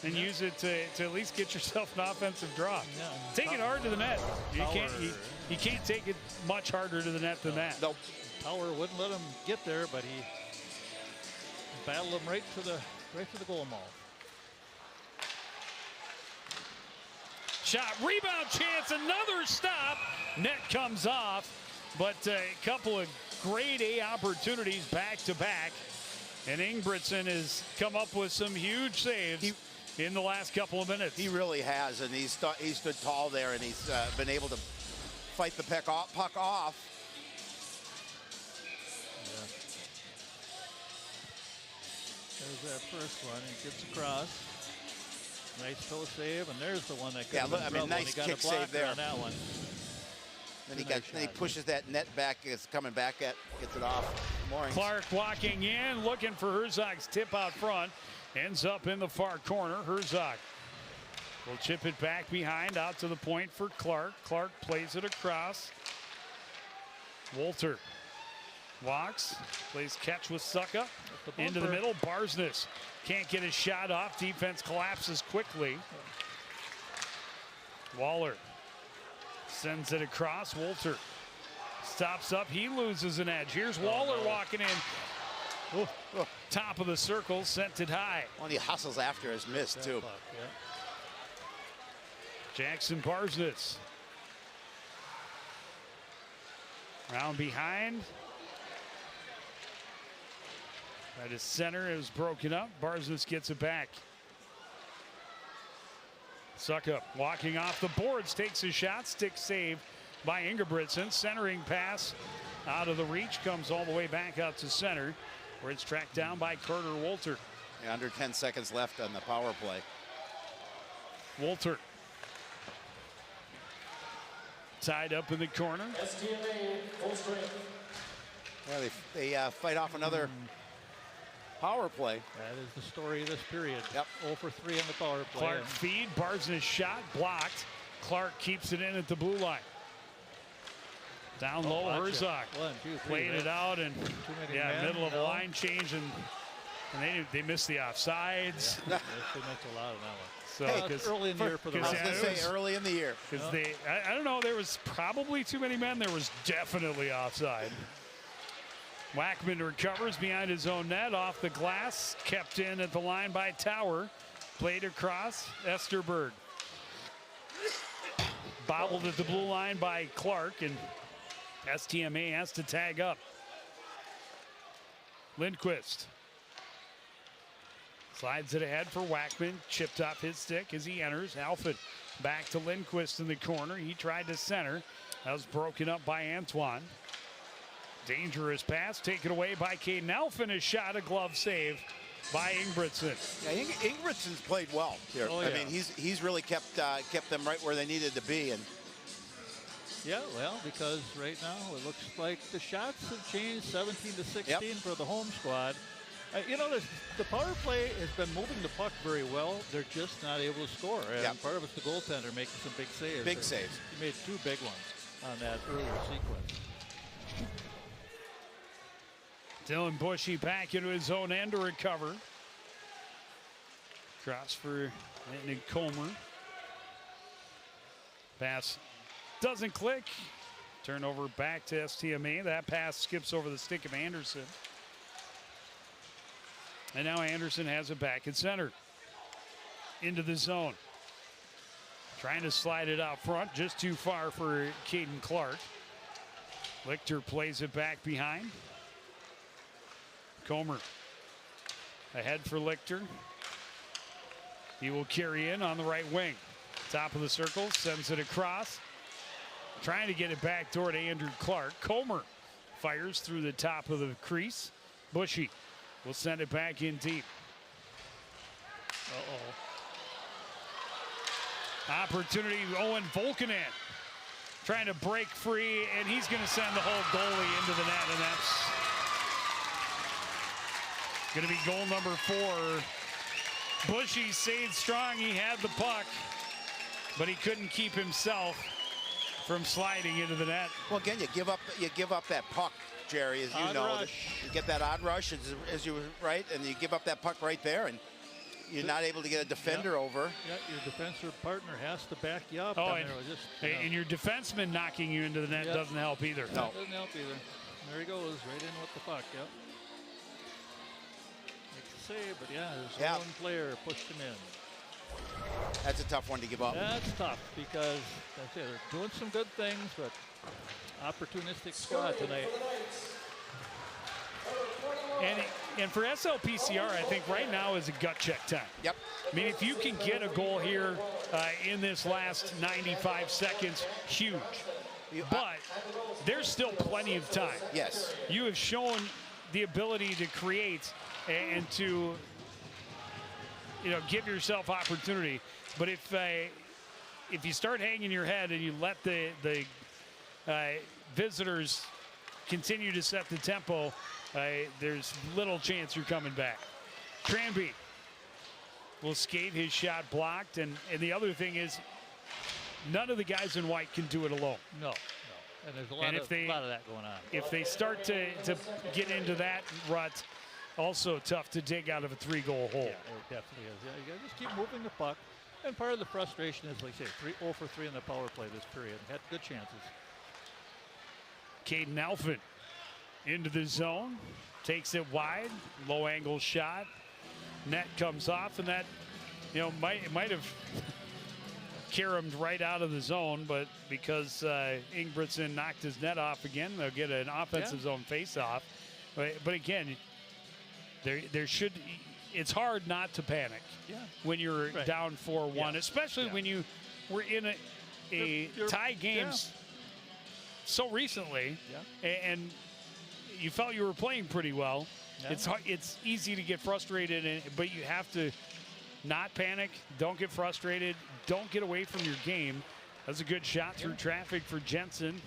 and use it to at least get yourself an offensive draw. Yeah. Take it hard to the net. You can't take it much harder to the net than that. Nope. Power wouldn't let him get there, but he battled him right to the goal mouth. Shot, rebound chance, another stop. Net comes off, but a couple of grade A opportunities back to back. And Ingebrigtsen has come up with some huge saves in the last couple of minutes. He really has, and he stood tall there, and he's been able to fight the puck off. Yeah. There's that first one. He gets across. Nice toe save, and there's the one that could have been trouble. Nice kick save there on that one. Then he pushes that net back. It's coming back gets it off. Moorings. Clark walking in, looking for Herzog's tip out front. Ends up in the far corner. Herzog will chip it back behind, out to the point for Clark. Clark plays it across. Wolter walks, plays catch with Sucka. Into the middle, Barsness can't get his shot off. Defense collapses quickly. Waller sends it across. Wolter stops up. He loses an edge. Here's Waller walking in. Top of the circle, sent it high. One he hustles after his miss, too. Jackson Barsnitz. Round behind. At his center, it was broken up. Barsnitz gets it back. Suckup walking off the boards, takes a shot, stick save by Ingebrigtsen. Centering pass out of the reach, comes all the way back out to center, where it's tracked down by Carter Wolter. Yeah, under 10 seconds left on the power play. Wolter tied up in the corner. STMA full strength. Yeah, they fight off another power play. That is the story of this period. Yep. 0 for 3 on the power play. Clark feed, Barsness shot, blocked. Clark keeps it in at the blue line. Down low, Herzog 1, 2, 3, played it out, and middle of a no. line change, and they missed the offsides. Yeah, they missed a lot on that one. So It's early in the year for the I was going to say early in the year. Because I don't know, there was probably too many men. There was definitely offside. Wackman recovers behind his own net, off the glass, kept in at the line by Tower. Played across, Esterberg. Bobbled at the blue line by Clark, and STMA has to tag up. Lindquist slides it ahead for Wackman, chipped off his stick as he enters. Alfred back to Lindquist in the corner. He tried to center. That was broken up by Antoine. Dangerous pass taken away by Caden Alphen. A shot, a glove save by Ingebrigtsen. Yeah, Ingebrigtsen's played well here. Oh, yeah. I mean, he's really kept them right where they needed to be. And Yeah, well, because right now it looks like the shots have changed 17 to 16 for the home squad. You know, the power play has been moving the puck very well. They're just not able to score. And part of it's the goaltender making some big saves. Big saves. He made 2 big ones on that earlier sequence. Dylan Bushy back into his own end to recover. Cross for Anthony Comer. Pass doesn't click. Turnover back to STMA. That pass skips over the stick of Anderson. And now Anderson has it back at center. Into the zone. Trying to slide it out front, just too far for Caden Clark. Lichter plays it back behind. Comer ahead for Lichter. He will carry in on the right wing. Top of the circle, sends it across. Trying to get it back toward Andrew Clark. Comer fires through the top of the crease. Bushy will send it back in deep. Opportunity, Owen Volkanen trying to break free, and he's going to send the whole goalie into the net, and that's going to be goal number 4. Bushy stayed strong. He had the puck, but he couldn't keep himself from sliding into the net. Well, again, you give up that puck, Jerry, as you know. Rush. You get that odd rush, as you were right, and you give up that puck right there, and You're not able to get a defender over. Yeah, your defensive partner has to back you up. Oh, and, there was just, and your defenseman knocking you into the net doesn't help either. No. Doesn't help either. There he goes, right in with the puck, yep. Makes a save, but there's one player pushed him in. That's a tough one to give up. That's tough because they're doing some good things, but opportunistic squad tonight. And for SLPCR, I think right now is a gut check time. Yep. I mean, if you can get a goal here in this last 95 seconds, huge. But there's still plenty of time. Yes. You have shown the ability to create and to, give yourself opportunity. But if you start hanging your head and you let the visitors continue to set the tempo, there's little chance you're coming back. Tranby will skate, his shot blocked. And the other thing is, none of the guys in white can do it alone. No. And there's a lot of that going on. If they start to get into that rut, also tough to dig out of a 3-goal hole. Yeah, it definitely is. Yeah, you got to just keep moving the puck. And part of the frustration is, like I say, 0 for 3 in the power play this period. Had good chances. Caden Alphin into the zone, takes it wide, low angle shot, net comes off, and that might have caromed right out of the zone, but because Ingebrigtsen knocked his net off again, they'll get an offensive zone face-off. But again, there should. It's hard not to panic when you're down 4-1, especially when you were in a tie games so recently, and you felt you were playing pretty well. It's easy to get frustrated, but you have to not panic. Don't get frustrated. Don't get away from your game. That's a good shot through traffic for Jensen.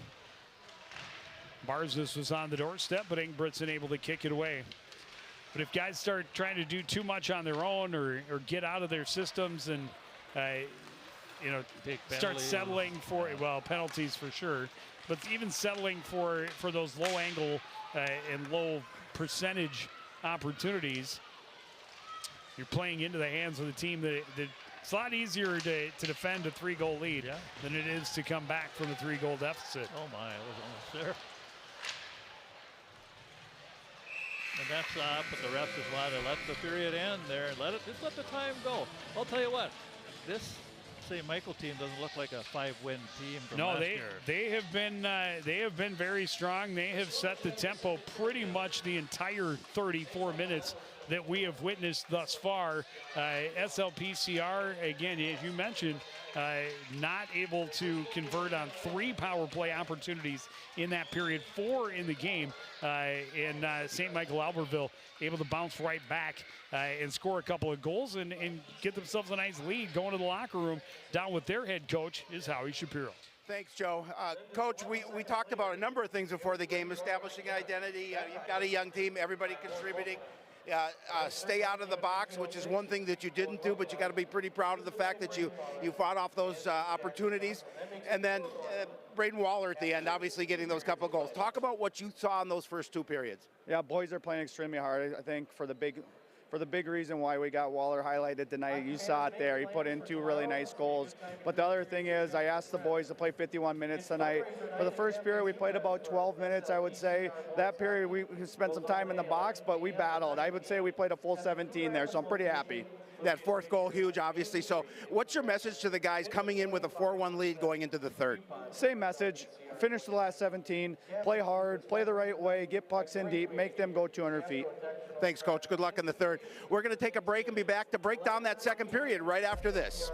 Barzis was on the doorstep, but Ingebrigtsen able to kick it away. But if guys start trying to do too much on their own or get out of their systems and start settling for penalties for sure, but even settling for those low angle and low percentage opportunities, you're playing into the hands of the team that it's a lot easier to defend a 3-goal lead than it is to come back from a 3-goal deficit. Oh my, it was almost there. And that's but the ref just wanted to let the period end there and just let the time go. I'll tell you what, this St. Michael team doesn't look like a 5-win team from last year. They have been very strong. They have set the tempo pretty much the entire 34 minutes that we have witnessed thus far. SLPCR, again, as you mentioned, not able to convert on 3 power play opportunities in that period, 4 in the game. And St. Michael Albertville able to bounce right back and score a couple of goals and get themselves a nice lead going to the locker room. Down with their head coach is Howie Shapiro. Thanks, Joe. Coach, we talked about a number of things before the game, establishing identity. You've got a young team, everybody contributing. Stay out of the box, which is one thing that you didn't do, but you got to be pretty proud of the fact that you fought off those opportunities. And then Braden Waller at the end, obviously getting those couple of goals. Talk about what you saw in those first 2 periods. Yeah, boys are playing extremely hard. I think for the big reason why we got Waller highlighted tonight, you saw it there. He put in 2 really nice goals. But the other thing is, I asked the boys to play 51 minutes tonight. For the first period, we played about 12 minutes, I would say. That period, we spent some time in the box, but we battled. I would say we played a full 17 there, so I'm pretty happy. That 4th goal, huge, obviously. So what's your message to the guys coming in with a 4-1 lead going into the 3rd? Same message. Finish the last 17, play hard, play the right way, get pucks in deep, make them go 200 feet. Thanks, Coach. Good luck in the 3rd. We're going to take a break and be back to break down that 2nd period right after this.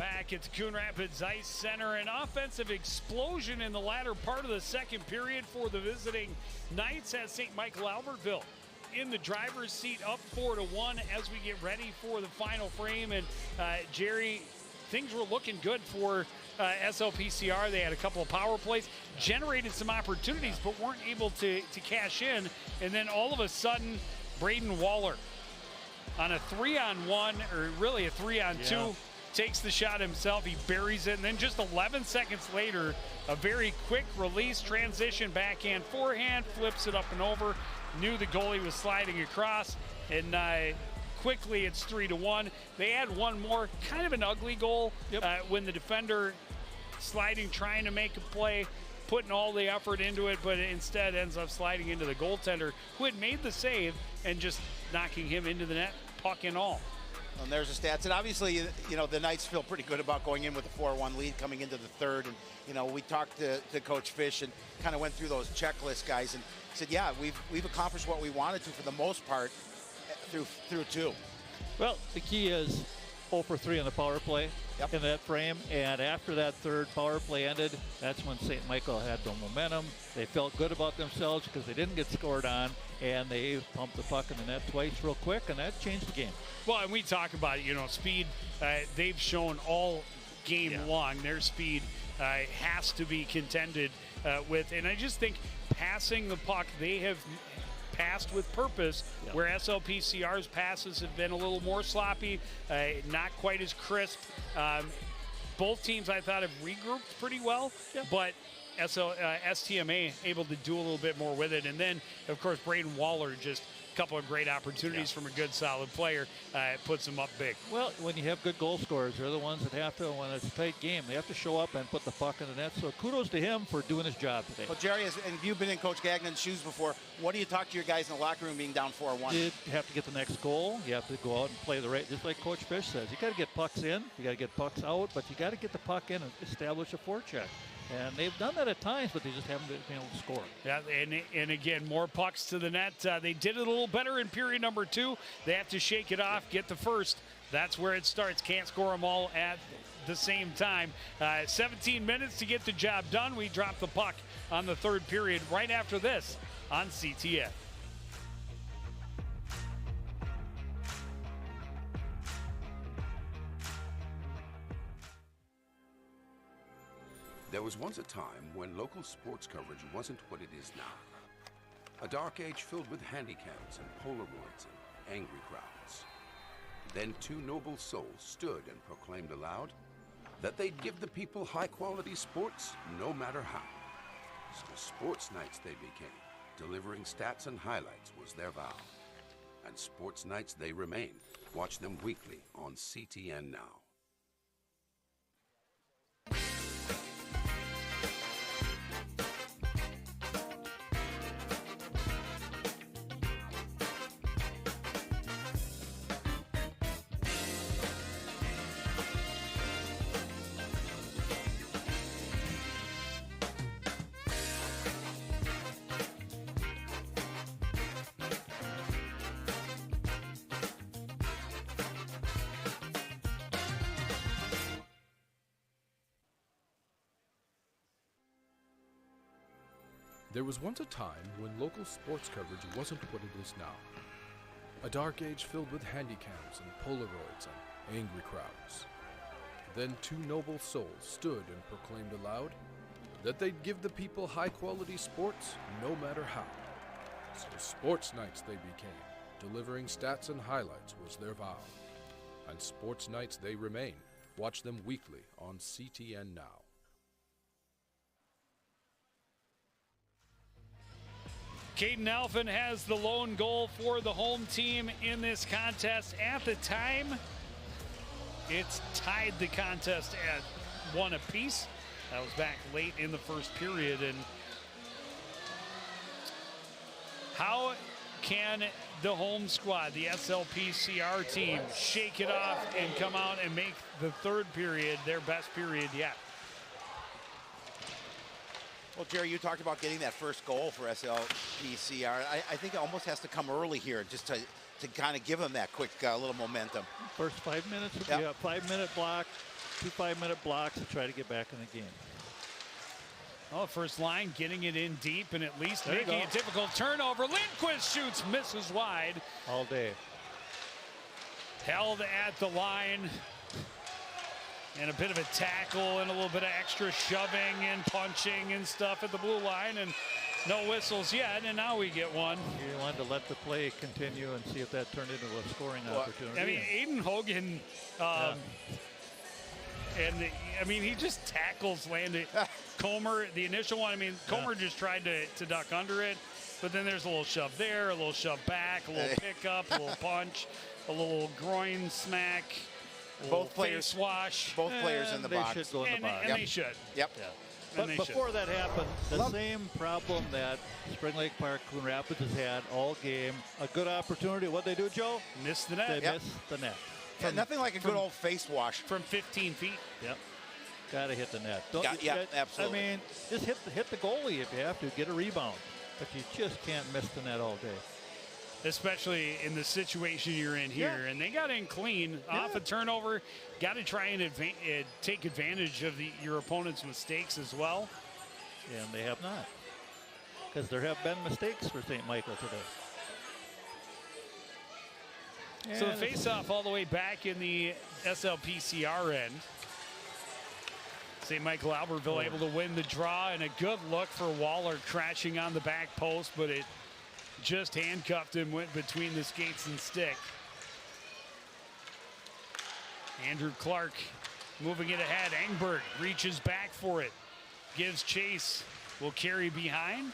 back at the Coon Rapids Ice Center. An offensive explosion in the latter part of the second period for the visiting Knights has St. Michael Albertville in the driver's seat, up 4-1 as we get ready for the final frame. And Jerry, things were looking good for SLPCR. They had a couple of power plays, generated some opportunities, but weren't able to cash in. And then all of a sudden, Braden Waller on a 3-on-1, or really a 3-on-2, takes the shot himself. He buries it, and then just 11 seconds later, a very quick release, transition, backhand, forehand, flips it up and over. Knew the goalie was sliding across, and quickly it's 3-1. They had one more, kind of an ugly goal when the defender sliding, trying to make a play, putting all the effort into it, but instead ends up sliding into the goaltender, who had made the save, and just knocking him into the net, puck and all. And there's the stats. And obviously, you know, the Knights feel pretty good about going in with a 4-1 lead coming into the third. And, you know, we talked to Coach Fish and kind of went through those checklists, guys, and said, yeah, we've accomplished what we wanted to for the most part through two. Well, the key is 0 for 3 on the power play in that frame. And after that third power play ended, that's when St. Michael had the momentum. They felt good about themselves because they didn't get scored on, and they pumped the puck in the net twice real quick, and that changed the game. Well, and we talk about it, you know, speed. They've shown all game long their speed has to be contended with. And I just think passing the puck, they have passed with purpose, where SLPCR's passes have been a little more sloppy, not quite as crisp. Both teams, I thought, have regrouped pretty well, but STMA able to do a little bit more with it. And then, of course, Braden Waller, just a couple of great opportunities from a good, solid player, puts them up big. Well, when you have good goal scorers, they're the ones that have to, when it's a tight game, they have to show up and put the puck in the net. So kudos to him for doing his job today. Well, Jerry, and you've been in Coach Gagnon's shoes before. What do you talk to your guys in the locker room being down 4-1? You have to get the next goal. You have to go out and play the right, just like Coach Fish says. You got to get pucks in, you got to get pucks out, but you got to get the puck in and establish a forecheck. And they've done that at times, but they just haven't been able to score. Yeah, and again, more pucks to the net. They did it a little better in period number 2. They have to shake it off, get the first. That's where it starts. Can't score them all at the same time. 17 minutes to get the job done. We drop the puck on the third period right after this on CTN. There was once a time when local sports coverage wasn't what it is now. A dark age filled with handicaps and Polaroids and angry crowds. Then two noble souls stood and proclaimed aloud that they'd give the people high-quality sports no matter how. So Sports Nights they became. Delivering stats and highlights was their vow. And Sports Nights they remain. Watch them weekly on CTN Now. There was once a time when local sports coverage wasn't what it is now. A dark age filled with handicaps and Polaroids and angry crowds. Then two noble souls stood and proclaimed aloud that they'd give the people high-quality sports no matter how. So Sports Nights they became. Delivering stats and highlights was their vow. And Sports Nights they remain. Watch them weekly on CTN Now. Caden Alphen has the lone goal for the home team in this contest. At the time, it's tied the contest at 1 apiece. That was back late in the first period. And how can the home squad, the SLPCR team, shake it off and come out and make the third period their best period yet? Well, Jerry, you talked about getting that first goal for SLPCR. I think it almost has to come early here just to kind of give them that quick little momentum. First 5 minutes, 5-minute block, 2 5-minute blocks to try to get back in the game. Oh, first line getting it in deep and at least making a difficult turnover. Lindquist shoots, misses wide. All day. Held at the line. And a bit of a tackle and a little bit of extra shoving and punching and stuff at the blue line. And no whistles yet, and now we get one. You wanted to let the play continue and see if that turned into a scoring opportunity. I mean, Aiden Hogan, he just tackles Landon Comer. The initial one, Comer just tried to duck under it, but then there's a little shove there, a little shove back, a little pickup, a little punch, a little groin smack. Both players swash. Both players in the box. They should go in the box. And they should. Yep. Yeah. But before that happened, the same problem that Spring Lake Park Coon Rapids has had all game. A good opportunity. What'd they do, Joe? Missed the net. They missed the net. Yeah, nothing like a good old face wash. From 15 feet. Yep. Got to hit the net. Absolutely. I mean, just hit the goalie if you have to. Get a rebound. But you just can't miss the net all day. Especially in the situation you're in here. Yeah. And they got in clean off a turnover. Got to try and take advantage of your opponent's mistakes as well. And they have not. Because there have been mistakes for St. Michael today. So the face-off all the way back in the SLPCR end. St. Michael Albertville able to win the draw, and a good look for Waller crashing on the back post, but it just handcuffed him, went between the skates and stick. Andrew Clark moving it ahead. Engberg reaches back for it. Gives chase. Will carry behind.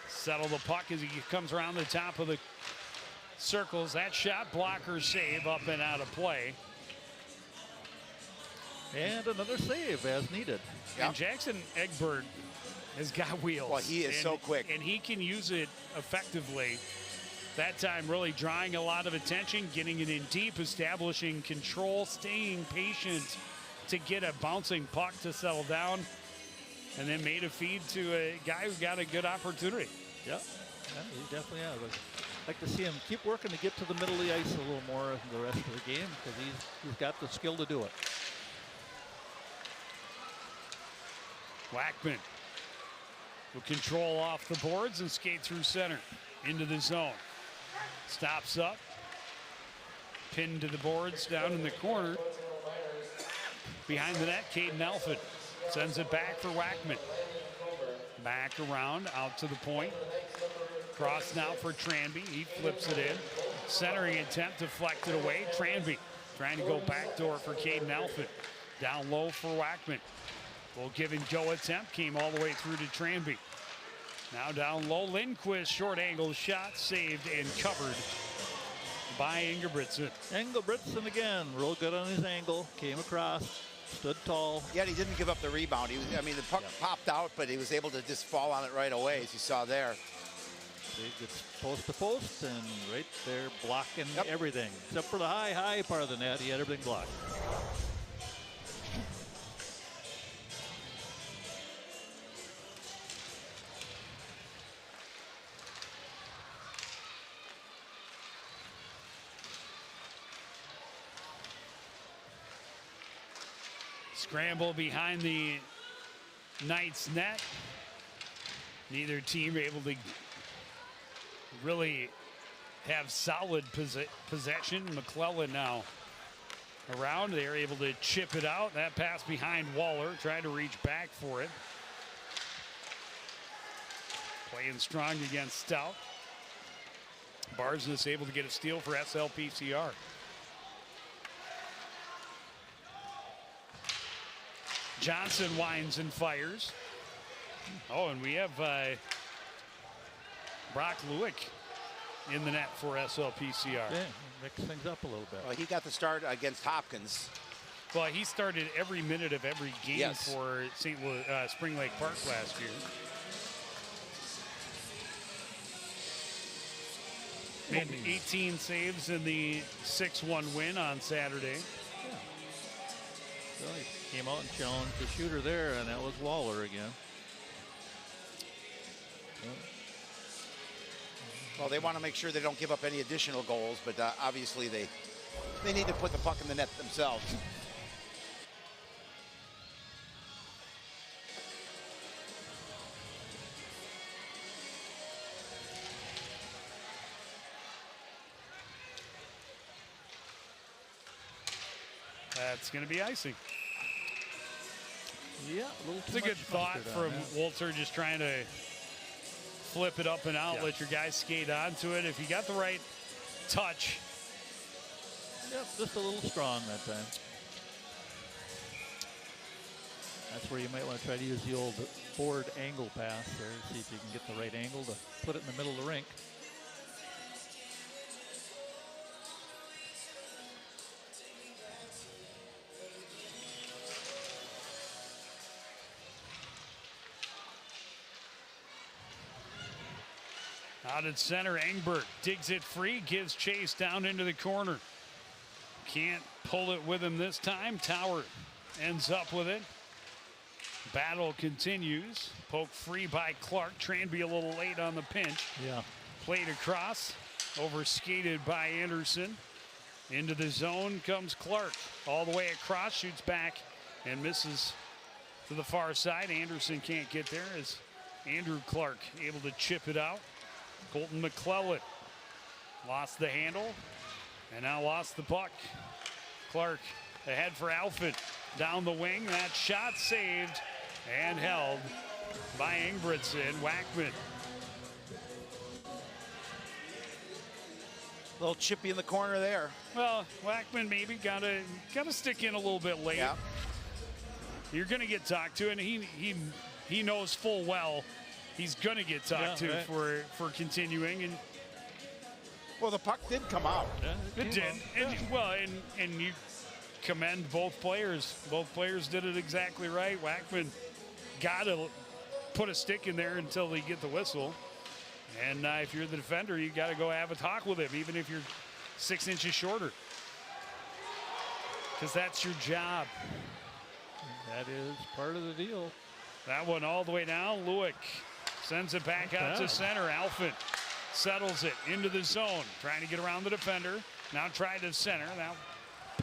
Settle the puck as he comes around the top of the circles. That shot blocker save up and out of play. And another save as needed. Yep. And Jackson Engberg has got wheels. Well, he is so quick. And he can use it effectively. That time really drawing a lot of attention, getting it in deep, establishing control, staying patient to get a bouncing puck to settle down, and then made a feed to a guy who got a good opportunity. Yeah, he definitely has. I'd like to see him keep working to get to the middle of the ice a little more in the rest of the game because he's got the skill to do it. Wackman will control off the boards and skate through center into the zone. Stops up. Pinned to the boards down in the corner. Behind the net, Caden Elfin sends it back for Wackman. Back around, out to the point. Cross now for Tranby. He flips it in. Centering attempt, deflected away. Tranby trying to go backdoor for Caden Elfin. Down low for Wackman. Will give and go attempt. Came all the way through to Tranby. Now down low, Lindquist, short angle shot, saved and covered by Ingebrigtsen. Ingebrigtsen again, real good on his angle, came across, stood tall. Yeah, he didn't give up the rebound. The puck popped out, but he was able to just fall on it right away, as you saw there. He gets post to post, and right there blocking everything. Except for the high part of the net, he had everything blocked. Scramble behind the Knights net. Neither team able to really have solid possession. McClellan now around. They're able to chip it out. That pass behind Waller. Trying to reach back for it. Playing strong against Stout. Barsness able to get a steal for SLPCR. Johnson winds and fires. Oh, and we have Brock Lewick in the net for SLPCR. Yeah, mix things up a little bit. Well, he got the start against Hopkins. Well, he started every minute of every game for Spring Lake Park last year. Made 18 saves in the 6-1 win on Saturday. Yeah. So he came out and challenged the shooter there, and that was Waller again. Well, they want to make sure they don't give up any additional goals, but obviously they need to put the puck in the net themselves. that's going to be icing. Yeah, a little It's a good thought from Walter, just trying to flip it up and out, let your guys skate onto it. If you got the right touch. Yep, just a little strong that time. That's where you might want to try to use the old forward angle pass there. See if you can get the right angle to put it in the middle of the rink. Out at center, Engberg digs it free, gives chase down into the corner. Can't pull it with him this time. Tower ends up with it. Battle continues. Poke free by Clark. Tranby a little late on the pinch. Yeah. Played across. Over-skated by Anderson. Into the zone comes Clark. All the way across, shoots back and misses to the far side. Anderson can't get there as Andrew Clark able to chip it out. Colton McClellan lost the handle and now lost the puck. Clark ahead for Alford. Down the wing. That shot saved and held by Ingebrigtsen. Wackman. A little chippy in the corner there. Well, Wackman maybe gotta stick in a little bit late. Yeah. You're gonna get talked to, and he knows full well he's gonna get talked to for continuing. And well, the puck did come out. It did. And you commend both players. Both players did it exactly right. Wackman got to put a stick in there until they get the whistle. And if you're the defender, you got to go have a talk with him, even if you're 6 inches shorter. Because that's your job. That is part of the deal. That one all the way down. Lewick sends it back out to center. Alfin settles it into the zone, trying to get around the defender. Now try to center. Now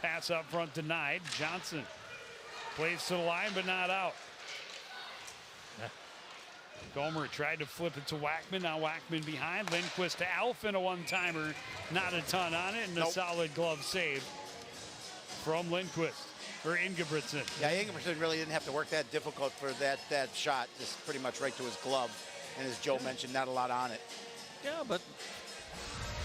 pass up front denied. Johnson plays to the line, but not out. Gomer tried to flip it to Wackman. Now Wackman behind. Lindquist to Alfin, a one-timer. Not a ton on it, and a solid glove save from Lindquist. Or Ingebrigtsen. Yeah, Ingebrigtsen really didn't have to work that difficult for that shot. Just pretty much right to his glove. And as Joe mentioned, not a lot on it. Yeah, but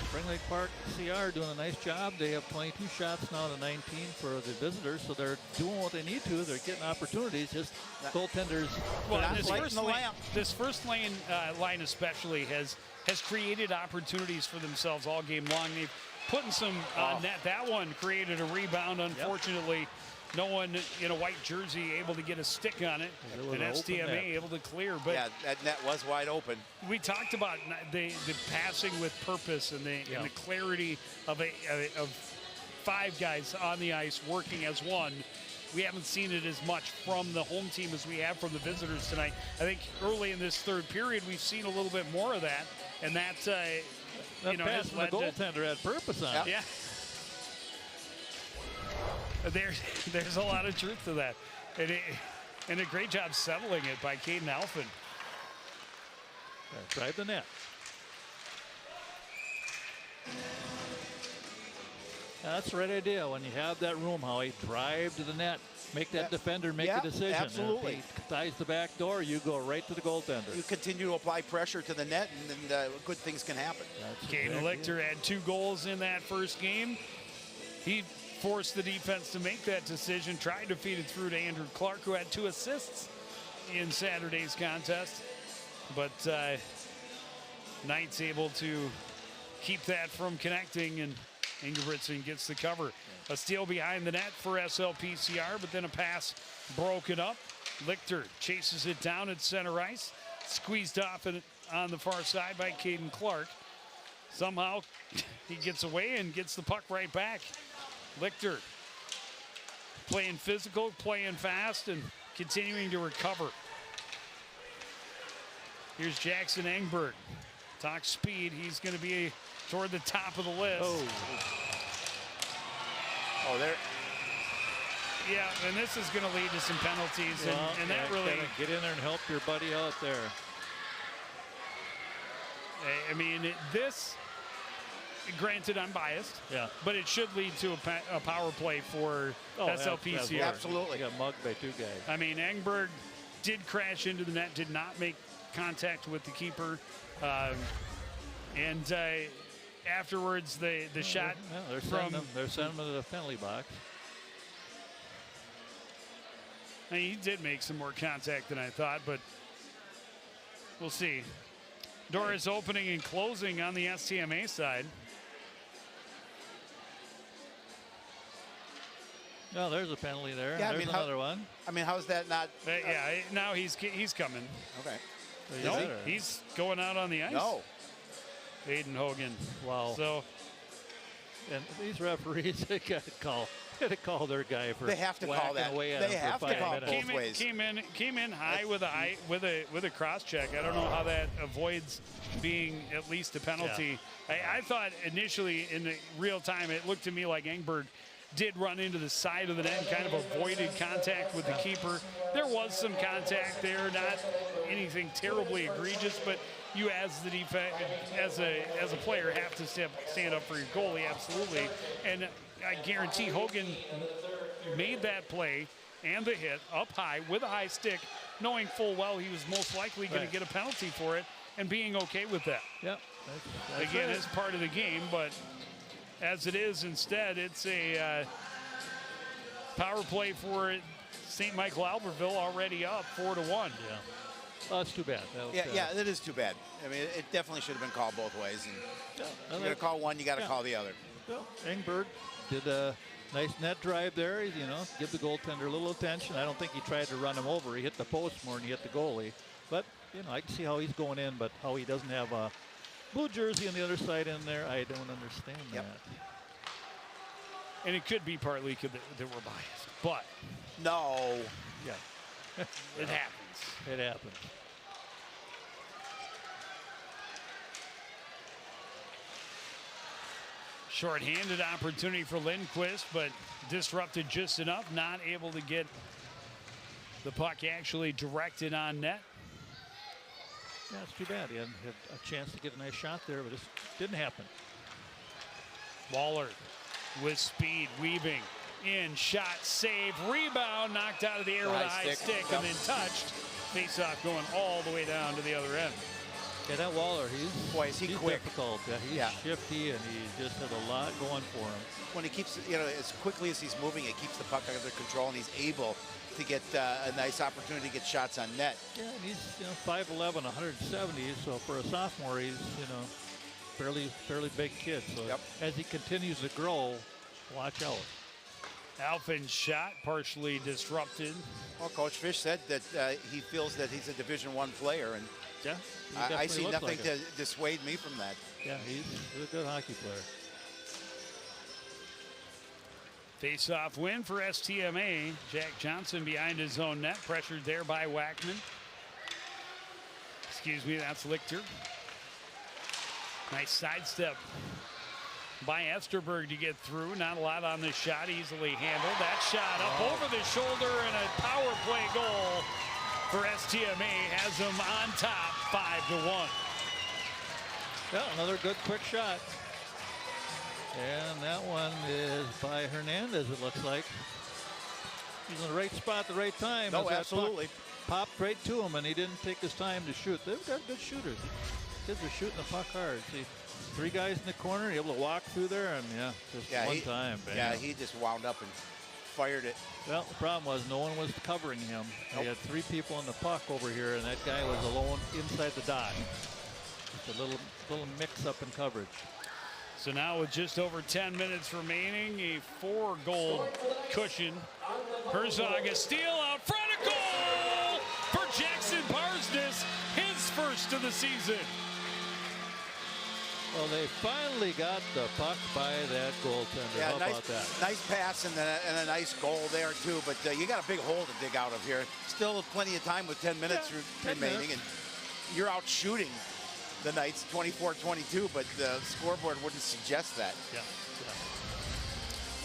Spring Lake Park CR doing a nice job. They have 22 shots now to 19 for the visitors, so they're doing what they need to. They're getting opportunities. Just goaltenders. Well, this first line especially has created opportunities for themselves all game long. They've put in some net. That one created a rebound. Unfortunately, no one in a white jersey able to get a stick on it. And STMA able to clear. But yeah, that net was wide open. We talked about the passing with purpose and the clarity of five guys on the ice working as one. We haven't seen it as much from the home team as we have from the visitors tonight. I think early in this third period, we've seen a little bit more of that. And that pass from the goaltender had purpose on it. Yeah. There's a lot of truth to that. And a great job settling it by Caden Alfin. Drive the net. That's the right idea. When you have that room, Howie, drive to the net. Make that defender make a decision. Absolutely. If he ties the back door, you go right to the goaltender. You continue to apply pressure to the net, and then good things can happen. Caden Lichter had 2 goals in that first game. He forced the defense to make that decision, tried to feed it through to Andrew Clark, who had 2 assists in Saturday's contest. But Knight's able to keep that from connecting, and Ingebrigtsen gets the cover. A steal behind the net for SLPCR, but then a pass broken up. Lichter chases it down at center ice. Squeezed off on the far side by Caden Clark. Somehow he gets away and gets the puck right back. Lichter playing physical, playing fast, and continuing to recover. Here's Jackson Engberg. Talk speed. He's going to be toward the top of the list. Oh, there. Yeah, and this is going to lead to some penalties, and that really get in there and help your buddy out there. I mean, this granted, I'm biased. Yeah. But it should lead to a power play for SLPC. Absolutely. Absolutely. He got mugged by 2 guys. I mean, Engberg did crash into the net, did not make contact with the keeper. And afterwards, the shot they're sending him to the penalty box. I mean, he did make some more contact than I thought, but we'll see. Doors opening and closing on the STMA side. No, there's a penalty there. Yeah, there's another one. I mean, how's that not? Yeah, now he's coming. Okay. No, he's going out on the ice. No. Aiden Hogan. Wow. So, and these referees, they got to call their guy for. They have to call that. They have to call both ways. Came in high with a cross check. I don't know how that avoids being at least a penalty. Yeah. I thought initially in the real time it looked to me like Engberg did run into the side of the net and kind of avoided contact with the keeper. There was some contact there, not anything terribly egregious, but you as the as a player have to stand up for your goalie, absolutely. And I guarantee Hogan made that play and the hit up high with a high stick, knowing full well he was most likely going to get a penalty for it and being okay with that. Yep. Again, it's part of the game, but as it is, instead, it's a power play for St. Michael Albertville, already up 4-1. Yeah. Oh, that's too bad. Yeah, that is too bad. I mean, it definitely should have been called both ways. And you got to call one, you got to call the other. Well, Engberg did a nice net drive there. Give the goaltender a little attention. I don't think he tried to run him over. He hit the post more than he hit the goalie. But, I can see how he's going in, but how he doesn't have a blue jersey on the other side in there, I don't understand that. And it could be partly that we're biased, but no. Yeah. It happens. It happens. Short-handed opportunity for Lindquist, but disrupted just enough, not able to get the puck actually directed on net. Yeah, it's too bad. He had a chance to get a nice shot there, but it didn't happen. Waller with speed, weaving in, shot, save, rebound, knocked out of the air with a high stick and then touched. Face-off going all the way down to the other end. Yeah, that Waller, he's quick. Difficult. Yeah, he's shifty, and he just has a lot going for him. When he keeps, as quickly as he's moving, it keeps the puck under control, and he's able to get a nice opportunity to get shots on net. Yeah, and he's 5'11", 170, so for a sophomore, he's fairly big kid. So as he continues to grow, watch out. Alfin's shot partially disrupted. Well, Coach Fish said that he feels that he's a Division I player, and I see nothing to dissuade me from that. Yeah, he's a good hockey player. Face-off win for STMA. Jack Johnson behind his own net, pressured there by Wackman. Excuse me, that's Lichter. Nice sidestep by Esterberg to get through. Not a lot on this shot, easily handled. That shot up over the shoulder, and a power play goal for STMA has them on top, 5-1. Yeah, another good quick shot. And that one is by Hernandez, it looks like. He's in the right spot at the right time. No, absolutely. Popped right to him, and he didn't take his time to shoot. They've got good shooters. Kids are shooting the puck hard. See, 3 guys in the corner, able to walk through there, and one time. Bam. Yeah, he just wound up and fired it. Well, the problem was no one was covering him. He had 3 people on the puck over here, and that guy was alone inside the dot. Just a little mix-up in coverage. So now with just over 10 minutes remaining, a 4-goal cushion. Herzog a steal out front, a goal for Jackson Parsness, his first of the season. Well, they finally got the puck by that goaltender. Yeah, How about that? Nice pass and a nice goal there, too. But you got a big hole to dig out of here. Still plenty of time with 10 minutes remaining. And you're out shooting the Knights 24-22, but the scoreboard wouldn't suggest that. Yeah.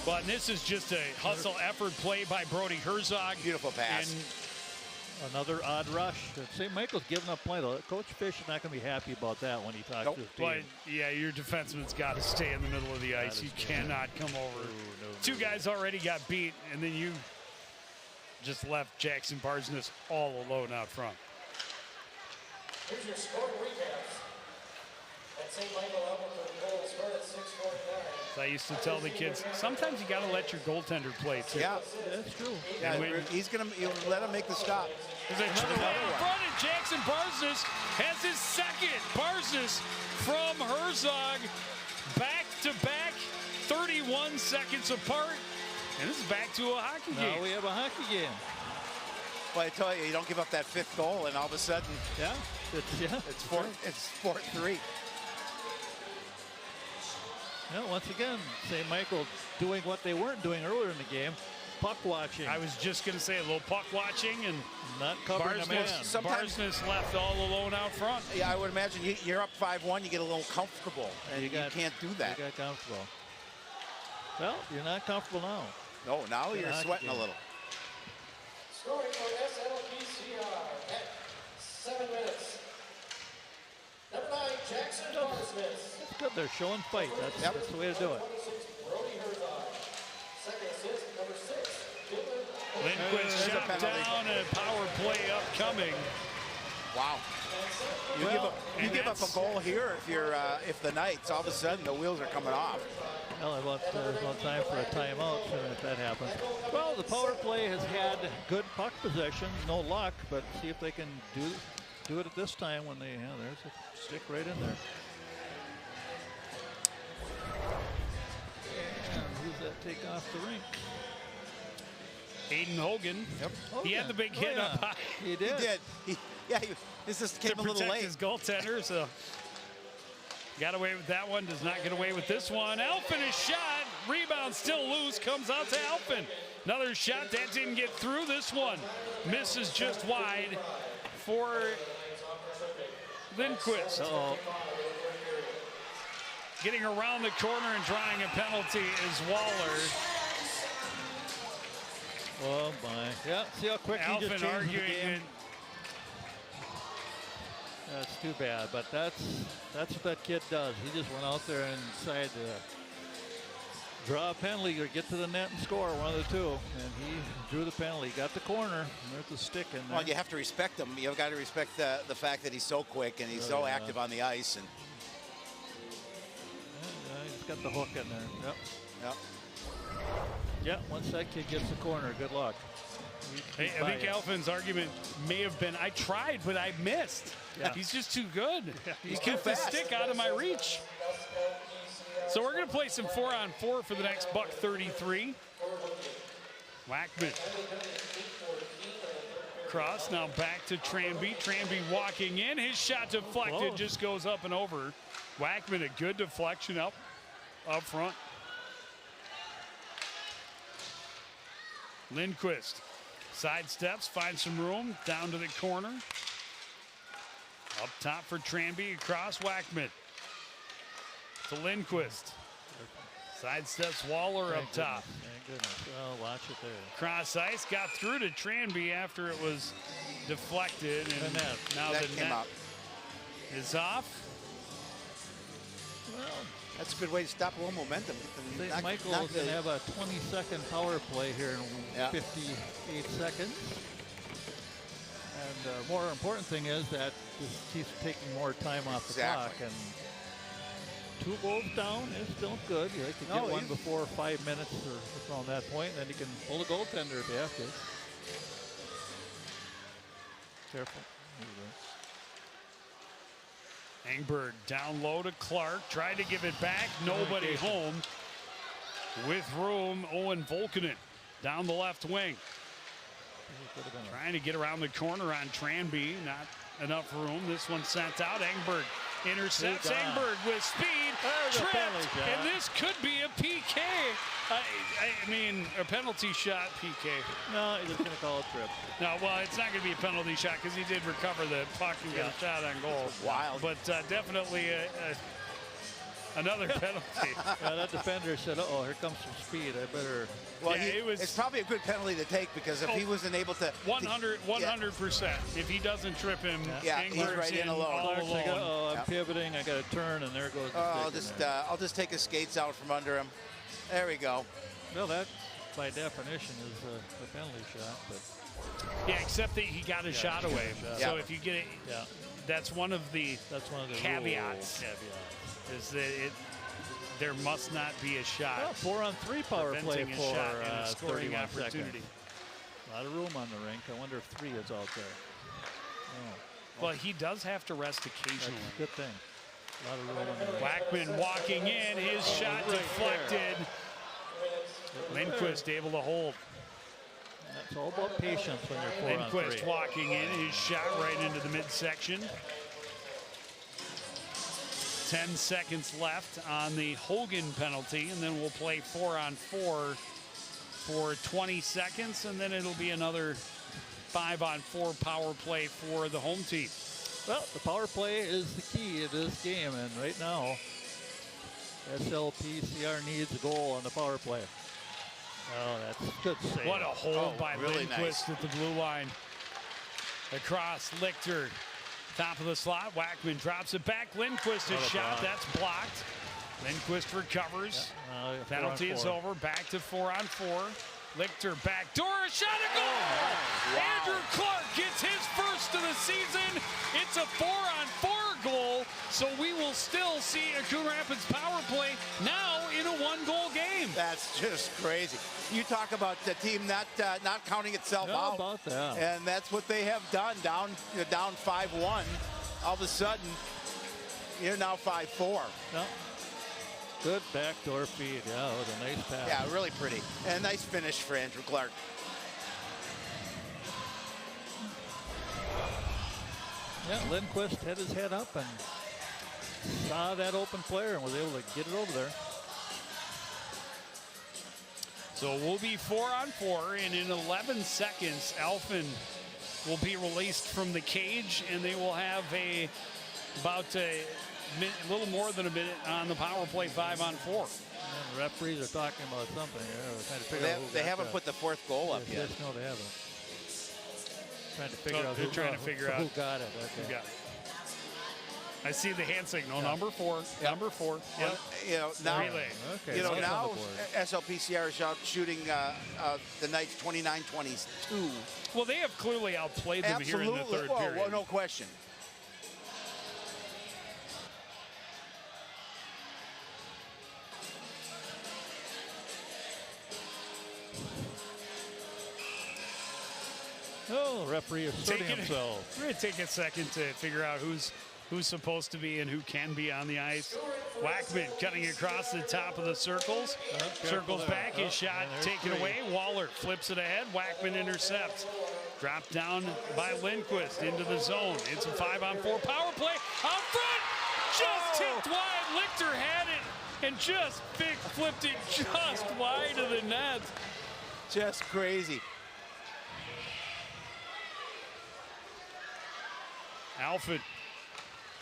But this is just a hustle effort play by Brody Herzog. Beautiful pass. Another odd rush. St. Michael's giving up plenty. Coach Fish is not going to be happy about that when he talks to his team. But yeah, your defenseman's got to stay in the middle of the ice. You cannot come over. No. Two guys already got beat, and then you just left Jackson Barsness all alone out front. Here's your scoring recaps. At St. Michael, Albertville goal scored at 6:49. So I used to tell the kids, sometimes you got to let your goaltender play too. Yeah, That's true. yeah. He'll let him make the stop. There's a turn away in front, and Jackson Barsness has his second. Barsness from Herzog, back-to-back, 31 seconds apart. And this is back to a hockey game. Now we have a hockey game. But I tell you, you don't give up that 5th goal, and all of a sudden, Yeah. it's 4-3. Yeah, once again, St. Michael doing what they weren't doing earlier in the game, puck watching. I was just going to say a little puck watching, and not covering the man. Barsness left all alone out front. Yeah, I would imagine you're up 5-1, you get a little comfortable, and you can't do that. You got comfortable. Well, you're not comfortable now. No, now you're sweating a little. Scoring for SLPCR at 7 minutes. Number 9, Jackson Barsness. That's good. They're showing fight. That's the way to do it. 26, Brody Herzog. Second assist, number 6, Dylan. Lindquist shot down, and a power play upcoming. Wow. You give up a goal here if the Knights, all of a sudden the wheels are coming off. Well, about time for a timeout if that happens. Well, the power play has had good puck possession, no luck, but see if they can do it at this time when they, there's a stick right in there. And who's that take off the rink? Aiden Hogan. Yep. He had the big hit up high. He did. This just came a little protect late. his goaltender, so got away with that one, does not get away with this one. Alphen is shot, rebound still loose, comes out to Alphen. Another shot, that didn't get through. This one misses just wide for Lindquist. Uh-oh. Getting around the corner and drawing a penalty is Waller. Oh my. Yeah, see how quick he just Alphen changed the arguing game? it. That's too bad, but that's what that kid does. He just went out there and decided to draw a penalty or get to the net and score, one of the two. And he drew the penalty, got the corner, and there's a stick in there. Well, you have to respect him. You've got to respect the fact that he's so quick and he's so active on the ice. And he's got the hook in there. Yep. Yep. Yeah, once that kid gets the corner, good luck. I think Alphen's argument may have been, I tried, but I missed. Yeah. He's just too good. He's too kept the fast. stick out of my reach. So we're going to play some 4-on-4 for the next $1.33. Wackman. Cross, now back to Tranby. Tranby walking in. His shot deflected, just goes up and over. Wackman, a good deflection up front. Lindquist sidesteps, finds some room, down to the corner. Up top for Tranby, across Wackman. To Lindquist. Sidesteps Waller up top. Thank goodness. Oh, watch it there. Cross ice, got through to Tranby after it was deflected. And now that the came net up. is off. Well, That's a good way to stop a little momentum. St. Michael is going to have a 20-second power play here in 58 seconds. And more important thing is that this keeps taking more time off the clock. And 2 goals down is still good. You like to get one before 5 minutes or around that point, and then you can pull a goaltender if you have to. Careful. Engberg down low to Clark, tried to give it back, nobody home. With room, Owen Volkanen down the left wing. Trying to get around the corner on Tranby, not enough room. This one sent out, Engberg intercepts, Engberg with speed, tripped, and this could be a PK. I mean, a penalty shot, PK. No, he's just going to call it trip. No, well, it's not going to be a penalty shot because he did recover the puck and get a shot on goal. Wild. But definitely Another penalty. That defender said, "Uh-oh, here comes some speed. I better." Well, Yeah, it's probably a good penalty to take because if he wasn't able to 100%. If he doesn't trip him, he's right in alone. all alone. Like, I'm pivoting. I got to turn, and there goes the stick. I'll just take his skates out from under him. There we go. Well, that by definition is a penalty shot, but Yeah, except that he got his shot away. So if you get it, that's one of the caveats. Is that there must not be a shot. Well, 4-on-3 power play preventing a for shot and a scoring 31 opportunity. seconds. A lot of room on the rink. I wonder if 3 is out there. Well, he does have to rest occasionally. That's a good thing. A lot of room on the rink. Wackman walking in, his shot deflected. Lindquist able to hold. That's all about patience when you're 4-on-3. Lindquist walking in, his shot right into the midsection. 10 seconds left on the Hogan penalty, and then we'll play 4-on-4 for 20 seconds, and then it'll be another 5-on-4 power play for the home team. Well, the power play is the key to this game, and right now, SLPCR needs a goal on the power play. Oh, that's a good save. What a hold by really Lindquist at the blue line. Across Lichter. Top of the slot. Wackman drops it back. Lindquist his shot. That's blocked. Lindquist recovers. Penalty is over. Back to 4-on-4. Lichter back door. A shot, a goal! Andrew Clark gets his first of the season. It's a 4-on-4 goal. So we will still see a Coon Rapids power play now in a 1-goal game. That's just crazy. You talk about the team not counting itself out. How about that? And that's what they have done. Down 5-1. All of a sudden, you're now 5-4. No. Good backdoor feed. Yeah, with a nice pass. Yeah, really pretty. And a nice finish for Andrew Clark. Yeah, Lindquist had his head up and saw that open player and was able to get it over there. So we'll be 4-on-4, and in 11 seconds, Alphen will be released from the cage, and they will have about a little more than a minute on the power play 5-on-4. And the referees are talking about something. They're trying to figure out They haven't put the 4th goal up yet. Yes, no, they haven't. Trying to figure out who got it. Okay. Who got it. I see the hand signal. Number 4. Yep. Number 4. Well, now, relay. Okay, you know, so now SLPCR is out shooting the Knights 29-22. Well, they have clearly outplayed them here in the third period. Well, no question. Oh, referee asserting himself. We're going to take a second to figure out who's supposed to be and who can be on the ice. Wackman cutting across the top of the circles. Circles back, his shot taken away. Waller flips it ahead. Wackman intercepts. Dropped down by Lindquist into the zone. It's a 5-on-4 power play. Out front! Just tipped wide. Lichter had it and just flipped it just wide of the net. Just crazy. Alfred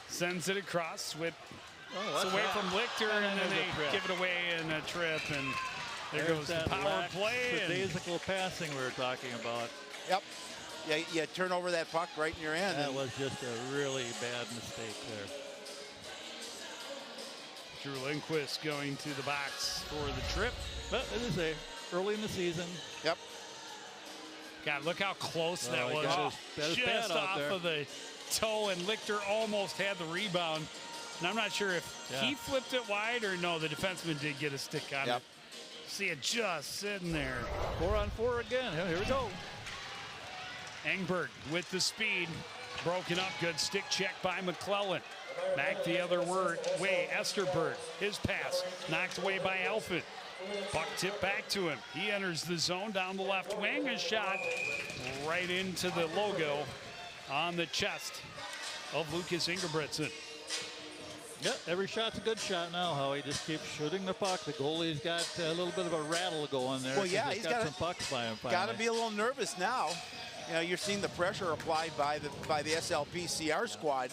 sends it across. It's away from Lichter, and then they give it away in a trip, and there goes the power play. Physical passing we were talking about. Yep. Yeah, you turn over that puck right in your end. That was just a really bad mistake there. Drew Lindquist going to the box for the trip. But it is early in the season. Yep. God, look how close that was. Just off of the toe, and Lichter almost had the rebound. And I'm not sure if he flipped it wide or no, the defenseman did get a stick on it. See it just sitting there. 4-on-4 again. Here we go. Engberg with the speed. Broken up. Good stick check by McClellan. Back the other way. Esterberg. His pass knocked away by Alfred. Puck tipped back to him. He enters the zone down the left wing. A shot right into the logo on the chest of Lucas Ingebrigtsen. Yeah, every shot's a good shot now, Howie. Just keeps shooting the puck. The goalie's got a little bit of a rattle going there. Well, yeah, he's got some pucks by him finally. Got to be a little nervous now. You know, you're seeing the pressure applied by the SLPCR squad.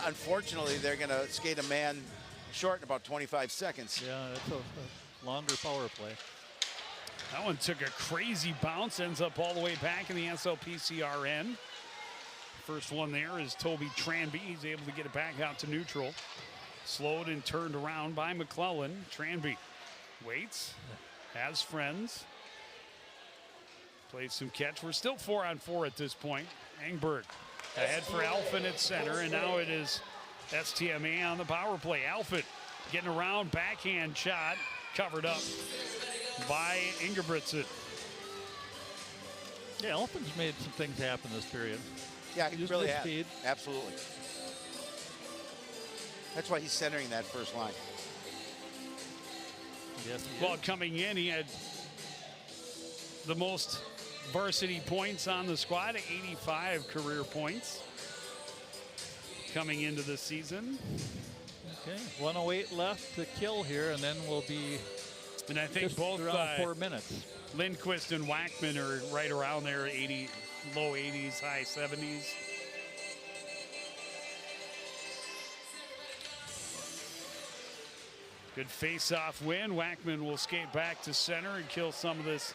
Unfortunately, they're going to skate a man short in about 25 seconds. Yeah, it's a longer power play. That one took a crazy bounce, ends up all the way back in the SLPCR end. First one there is Toby Tranby. He's able to get it back out to neutral. Slowed and turned around by McClellan. Tranby waits, has friends. Plays some catch. We're still 4-on-4 at this point. Engberg ahead for Alphen at center, and now it is STMA on the power play. Alphen getting around, backhand shot, covered up by Ingebrigtsen. Yeah, Alphen's made some things happen this period. Yeah, he Used really his has. speed. Absolutely. That's why he's centering that first line. Yes, Well, coming in, he had the most varsity points on the squad, 85 career points coming into the season. Okay, 108 left to kill here, and then we'll be And I think just both around 4 minutes. Lindquist and Wackman are right around there, 80, low 80s, high 70s. Good face-off win. Wackman will skate back to center and kill some of this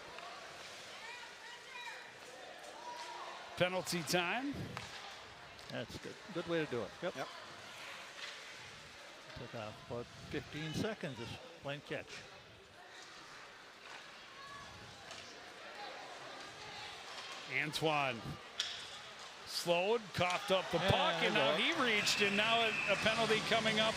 penalty time. That's good. Good way to do it. Yep. Yep. Took off about 15 seconds, just plain catch. Antoine slowed, coughed up the puck, and now he reached, and now a penalty coming up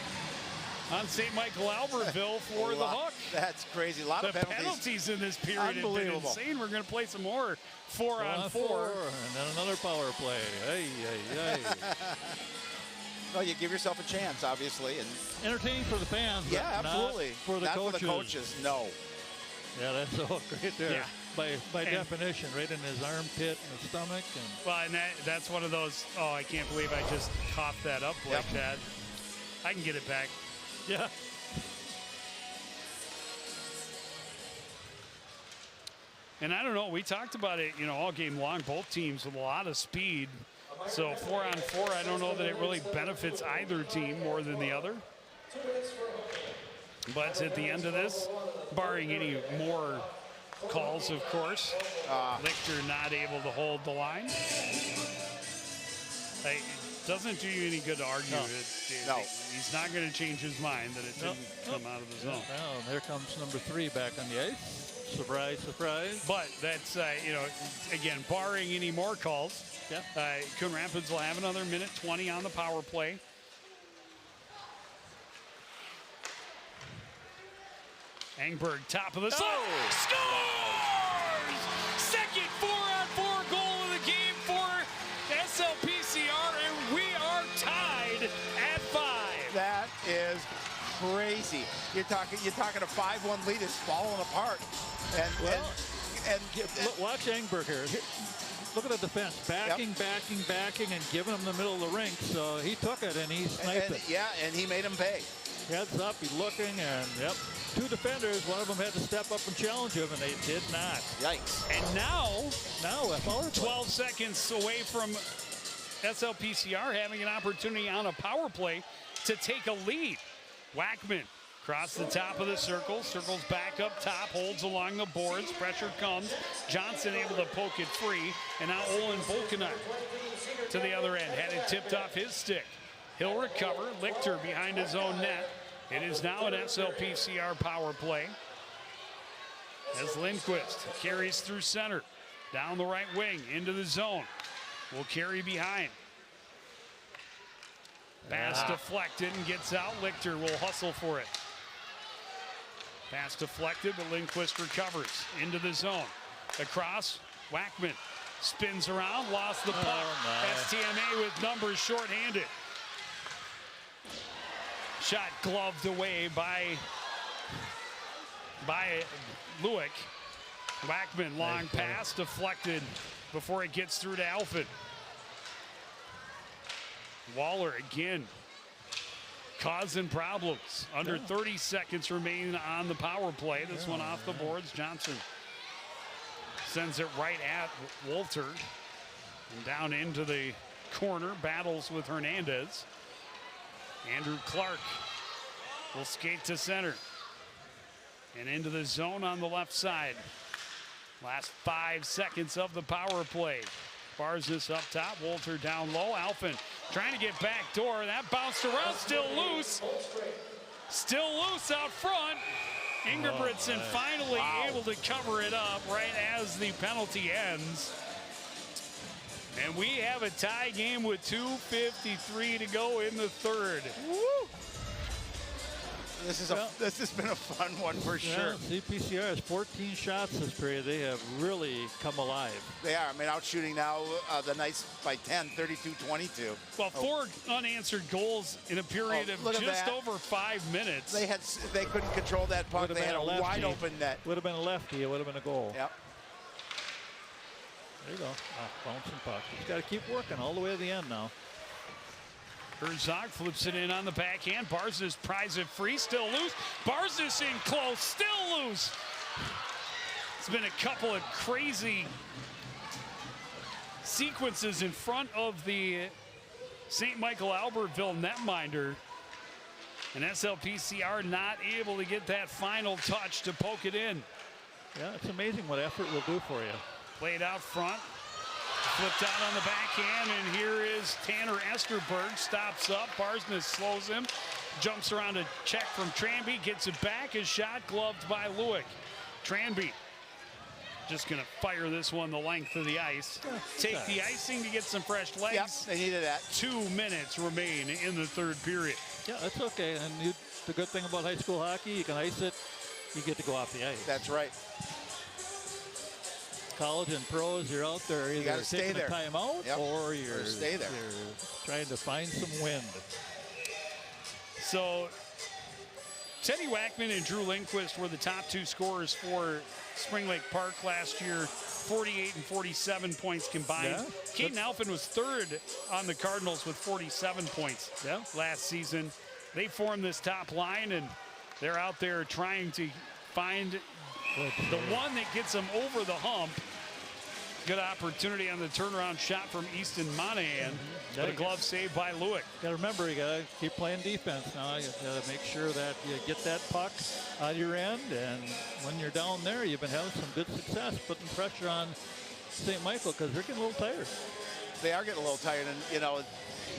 on St. Michael Albertville for the hook. That's crazy. A lot The of penalties. penalties in this period have been Unbelievable. insane. We're going to play some more 4-on-4. And then another power play. Hey, hey, hey. Well, you give yourself a chance, obviously, and Entertaining for the fans, yeah, but absolutely. not for the Not coaches. for the coaches, no. Yeah, that's a hook right there. Yeah. By And- definition, right in his armpit and his stomach. And Well, and that's one of those, oh, I can't believe I just coughed that up like that. I can get it back. yeah. And I don't know, we talked about it, all game long, both teams with a lot of speed. So 4-on-4, I don't know that it really benefits either team more than the other. But at the end of this, barring any more calls, of course, Lichter not able to hold the line. It doesn't do you any good to argue. No. He's not going to change his mind that it didn't come out of the zone. Well, there comes number 3 back on the ice. Surprise, surprise. But that's, again, barring any more calls, Yeah. Coon Rapids will have another minute 20 on the power play. Engberg, top of the slot, scores! Second 4-on-4 goal of the game for SLPCR, and we are tied at 5. That is crazy. You're talking a 5-1 lead is falling apart. Look, watch Engberg here. Look at the defense, backing, and giving him the middle of the rink. So he took it and he sniped it. Yeah, and he made him pay. Heads up, he's looking, and 2 defenders. One of them had to step up and challenge him, and they did not. Yikes. And now a power play. 12 seconds away from SLPCR having an opportunity on a power play to take a lead. Wackman across the top of the circle, circles back up top, holds along the boards, pressure comes. Johnson able to poke it free, and now Olin Volkanen to the other end, had it tipped off his stick. He'll recover, Lichter behind his own net. It is now an SLPCR power play as Lindquist carries through center, down the right wing, into the zone. Will carry behind. Pass deflected and gets out. Lichter will hustle for it. Pass deflected, but Lindquist recovers into the zone. Across, Wackman spins around, lost the puck. STMA with numbers shorthanded. Shot gloved away by Lewick. Wackman, long pass, deflected before it gets through to Alphen. Waller again causing problems. Under 30 seconds remaining on the power play. This one off the boards. Johnson sends it right at Walter. And down into the corner. Battles with Hernandez. Andrew Clark will skate to center. And into the zone on the left side. Last 5 seconds of the power play. Barsness up top, Wolter down low. Alphen trying to get back door. That bounced around, still loose. Still loose out front. Ingebrigtsen finally able to cover it up right as the penalty ends. And we have a tie game with 2:53 to go in the third. Woo! This has been a fun one for sure. CPCR has 14 shots this period. They have really come alive. They are. I mean, out shooting now the Knights by 10, 32-22. Well, 4 unanswered goals in a period of just over 5 minutes. They couldn't control that puck. They had a wide open net. Would have been a lefty. It would have been a goal. Yep. There you go. Bouncing puck. He's got to keep working all the way to the end now. Herzog flips it in on the backhand. Barsness pries it free, still loose. Barsness in close, still loose. It's been a couple of crazy sequences in front of the St. Michael Albertville netminder. And SLPCR not able to get that final touch to poke it in. Yeah, it's amazing what effort will do for you. Played out front. Flipped out on the backhand, and here is Tanner Esterberg. Stops up. Barsness slows him. Jumps around a check from Tranby. Gets it back. His shot gloved by Lewick. Tranby just going to fire this one the length of the ice. Take the icing to get some fresh legs. Yep, they needed that. 2 minutes remain in the third period. Yeah, that's okay. And the good thing about high school hockey, you can ice it. You get to go off the ice. That's right. College and pros, you're out there either taking a timeout or you're trying to find some wind. So Teddy Wackman and Drew Lindquist were the top 2 scorers for Spring Lake Park last year, 48 and 47 points combined. Yeah. Caden Alphen was 3rd on the Cardinals with 47 points last season. They formed this top line, and they're out there trying to find the one that gets them over the hump. Good opportunity on the turnaround shot from Easton Monahan. But a glove saved by Lewick. Got to remember, you got to keep playing defense now. You got to make sure that you get that puck out of your end. And when you're down there, you've been having some good success putting pressure on St. Michael because they're getting a little tired. They are getting a little tired, and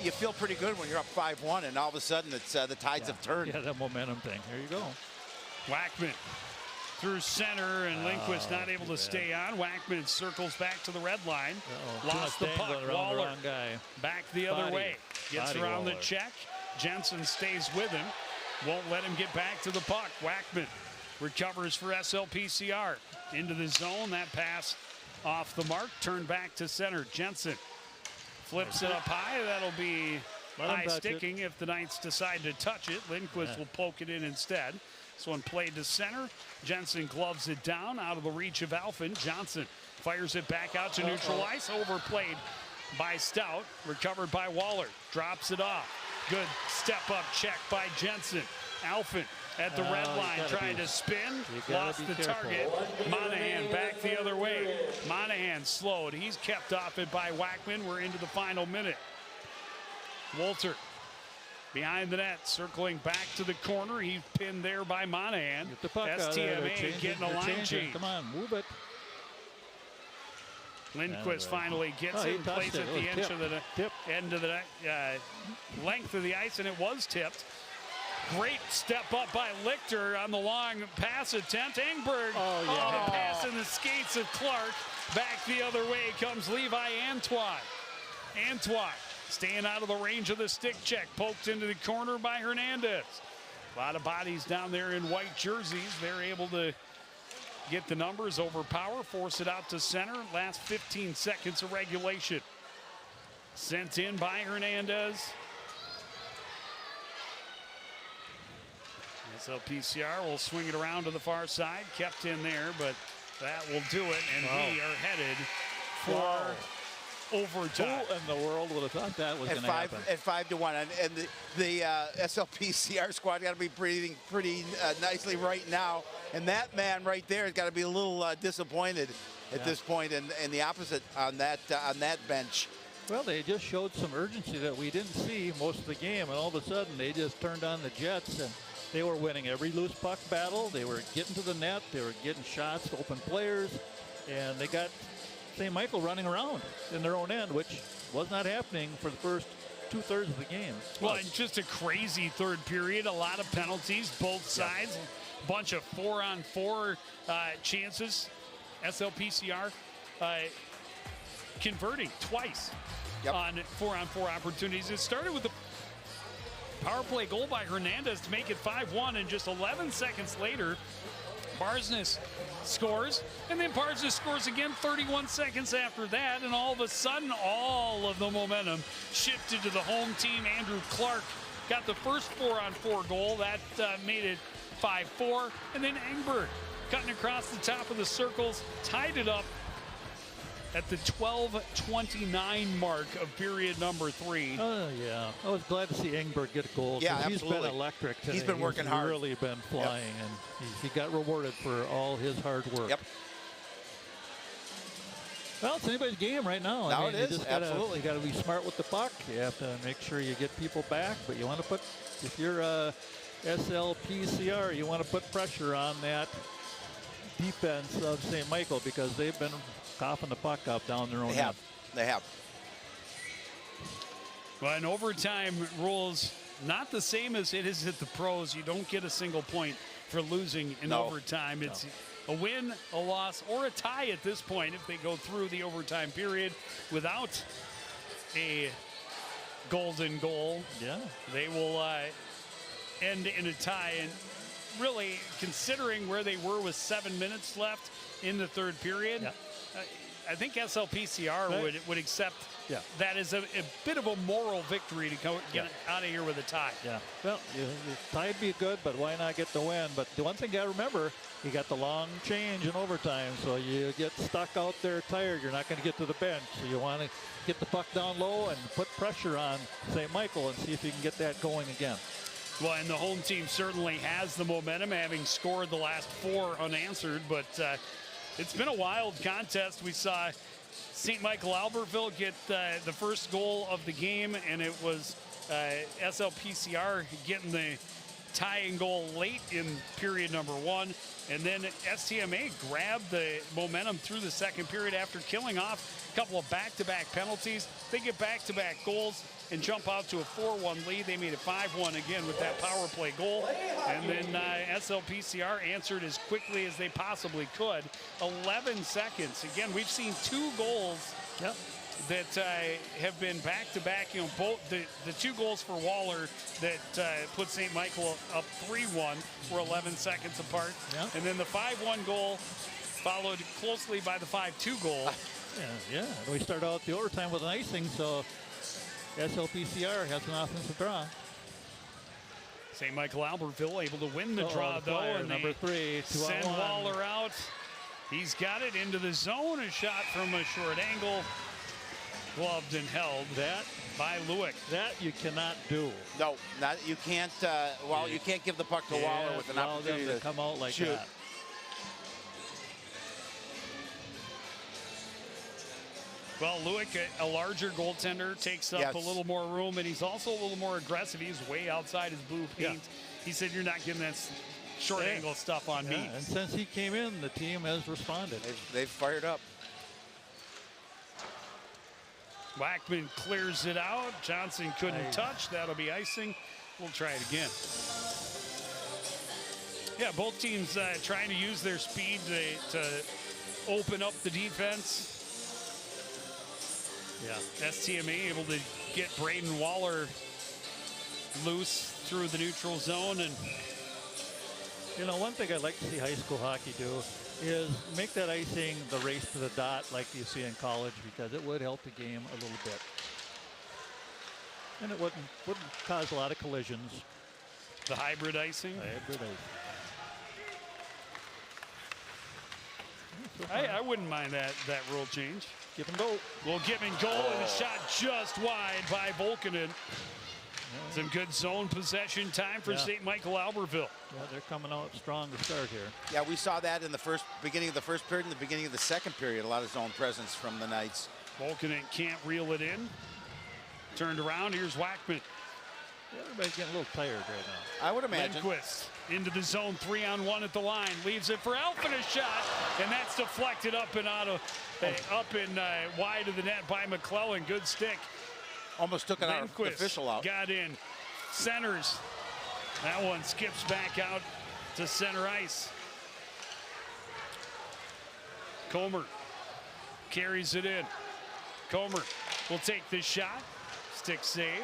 you feel pretty good when you're up 5-1, and all of a sudden it's the tides have turned. Yeah, that momentum thing. There you go. Wackman through center, and Lindquist not able to stay on. Wackman circles back to the red line. Lost the puck. Waller back the other way. Gets around the check. Jensen stays with him. Won't let him get back to the puck. Wackman recovers for SLPCR. Into the zone. That pass off the mark. Turned back to center. Jensen flips it up high. That'll be high sticking if the Knights decide to touch it. Lindquist will poke it in instead. This one played to center. Jensen gloves it down out of the reach of Alphen. Johnson fires it back out to neutral ice. Overplayed by Stout. Recovered by Waller. Drops it off. Good step-up check by Jensen. Alphen at the red line trying to spin. Lost the target. Monahan back the other way. Monahan slowed. He's kept off it by Wackman. We're into the final minute. Wolter behind the net, circling back to the corner. He's pinned there by Monahan. Get the puck STMA getting a line change. Come on, move it. Lindquist finally gets it and plays at the end of the length of the ice, and it was tipped. Great step up by Lichter on the long pass attempt. Engberg pass in the skates of Clark. Back the other way comes Levi Antoine. Antoine staying out of the range of the stick check. Poked into the corner by Hernandez. A lot of bodies down there in white jerseys. They're able to get the numbers, overpower, force it out to center. Last 15 seconds of regulation. Sent in by Hernandez. SLPCR will swing it around to the far side. Kept in there, but that will do it. And we are headed for overtime. Who in the world would have thought that was going to happen? At 5-1, and the SLPCR squad got to be breathing pretty nicely right now. And that man right there has got to be a little disappointed at this point, and the opposite on that bench. Well, they just showed some urgency that we didn't see most of the game, and all of a sudden they just turned on the jets and They were winning every loose puck battle. They were getting to the net. They were getting shots to open players. And they got St. Michael running around in their own end, which was not happening for the first 2/3 of the game. Well, and just a crazy third period. A lot of penalties, both sides. Bunch of 4-on-4 chances. SLPCR converting twice on 4-on-4 opportunities. It started with the power play goal by Hernandez to make it 5-1, and just 11 seconds later, Barsness scores, and then Barsness scores again 31 seconds after that, and all of a sudden, all of the momentum shifted to the home team. Andrew Clark got the first 4-on-4 goal. That made it 5-4, and then Engberg cutting across the top of the circles, tied it up at the 12:29 mark of period number 3. Oh, yeah. I was glad to see Engberg get a goal. Yeah, He's been electric today. He's been working hard. Really been flying, and he got rewarded for all his hard work. Yep. Well, it's anybody's game right now. Now I mean, it is, absolutely. You got to be smart with the puck. You have to make sure you get people back, but you want to put, if you're SLPCR, you want to put pressure on that defense of St. Michael, because they've been coughing the puck up down their own end. They have. Well, and overtime rules not the same as it is at the pros. You don't get a single point for losing in overtime. It's a win, a loss, or a tie at this point if they go through the overtime period without a golden goal. Yeah. They will end in a tie. And really, considering where they were with 7 minutes left in the third period, I think SLPCR would accept that as a bit of a moral victory to get out of here with a tie. Yeah. Well, tie'd be good, but why not get the win? But the one thing you got to remember, you got the long change in overtime, so you get stuck out there tired. You're not going to get to the bench, so you want to get the puck down low and put pressure on St. Michael and see if you can get that going again. Well, and the home team certainly has the momentum, having scored the last 4 unanswered, but it's been a wild contest. We saw St. Michael Albertville get the first goal of the game, and it was SLPCR getting the tying goal late in period number 1. And then STMA grabbed the momentum through the second period after killing off a couple of back-to-back penalties. They get back-to-back goals and jump out to a 4-1 lead. They made it 5-1 again with that power play goal. And then SLPCR answered as quickly as they possibly could. 11 seconds. Again, we've seen 2 goals that have been back-to-back. You know, both the 2 goals for Waller that put St. Michael up 3-1 were 11 seconds apart. And then the 5-1 goal followed closely by the 5-2 goal. Yeah. We start out the overtime with an icing, so SLPCR has an offensive draw. St. Michael Albertville able to win the draw, though, and number 3, send Waller out. He's got it into the zone. A shot from a short angle, gloved and held by Lewick. That you cannot do. No, you can't. You can't give the puck to Waller with an opportunity to come out like shoot. that. Well, Lewick, a larger goaltender, takes up a little more room, and he's also a little more aggressive. He's way outside his blue paint. He said, "You're not getting that short angle stuff on me." And since he came in, the team has responded. They've fired up. Wackman clears it out. Johnson couldn't touch. That'll be icing. We'll try it again. Yeah, both teams trying to use their speed to open up the defense. STMA able to get Braden Waller loose through the neutral zone. And you know, one thing I'd like to see high school hockey do is make that icing the race to the dot like you see in college, because it would help the game a little bit. And it wouldn't cause a lot of collisions. The hybrid icing? Hybrid icing. I wouldn't mind that rule change. Give and go. Well, give and go, and a shot just wide by Volkanen. Some good zone possession time for St. Michael Albertville. Yeah, they're coming out strong to start here. Yeah, we saw that in the beginning of the first period and the beginning of the second period. A lot of zone presence from the Knights. Volkanen can't reel it in. Turned around. Here's Wackman. Everybody's getting a little tired right now. I would imagine. Lindquist into the zone, 3-on-1 at the line, leaves it for Alphen, a shot, and that's deflected up and out of, wide of the net by McClellan. Good stick. Almost took it out, the official out. Got in, centers. That one skips back out to center ice. Comer carries it in. Comer will take the shot. Stick save.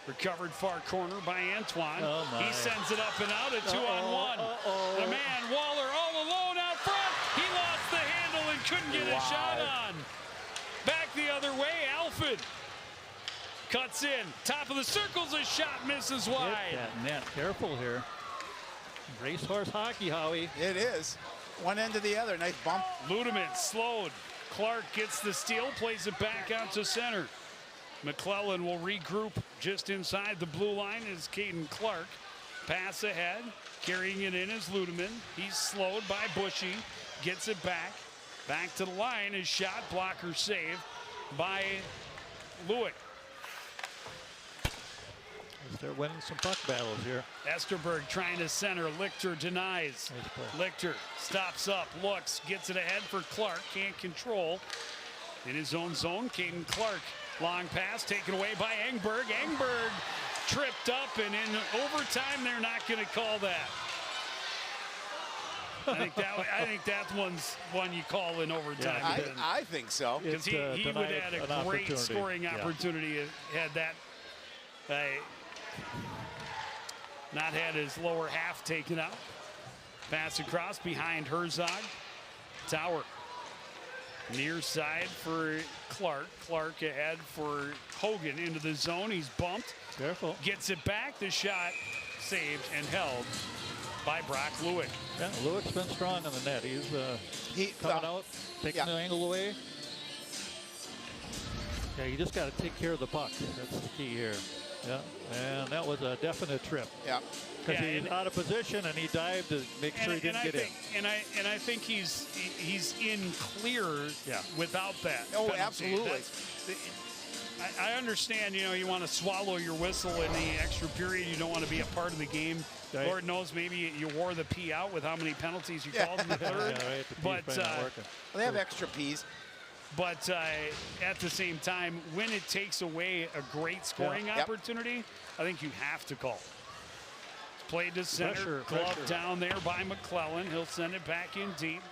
Recovered far corner by Antoine. Oh my. He sends it up and out, a 2-on-1. The man, Waller, all alone out front. He lost the handle and couldn't get a shot on. Back the other way, Alfred cuts in. Top of the circle's a shot, misses wide. Hit that net. Careful here. Racehorse hockey, Howie. It is. One end to the other. Nice bump. Ludeman slowed. Clark gets the steal, plays it back out to center. McClellan will regroup just inside the blue line as Caden Clark. Pass ahead, carrying it in is Ludeman. He's slowed by Bushy, gets it back. Back to the line, his shot blocker save by Lewick. They're winning some puck battles here. Esterberg trying to center. Lichter denies. Lichter stops up, looks, gets it ahead for Clark. Can't control. In his own zone, Caden Clark. Long pass taken away by Engberg. Engberg tripped up, and in overtime, they're not going to call that. I think that one's one you call in overtime. Yeah, I think so. Because he would have had a great scoring opportunity had that not had his lower half taken out. Pass across behind Herzog. Tower. Near side for Clark. Clark ahead for Hogan into the zone. He's bumped. Careful. Gets it back. The shot saved and held by Brock Lewick. Yeah, Lewick's been strong on the net. He's coming out, taking the angle away. Yeah, you just got to take care of the puck. That's the key here. Yeah, and that was a definite trip. Yeah. Because he's out of position and he dived to make sure he didn't get in. And I think he's in clear without that. Oh, penalty. absolutely. I understand, you want to swallow your whistle in the extra period. You don't want to be a part of the game. Right. Lord knows maybe you wore the P out with how many penalties you called in the third. Right, but they have extra Ps. But at the same time, when it takes away a great scoring opportunity, I think you have to call. It's played to center, glove down there by McClellan. He'll send it back in deep.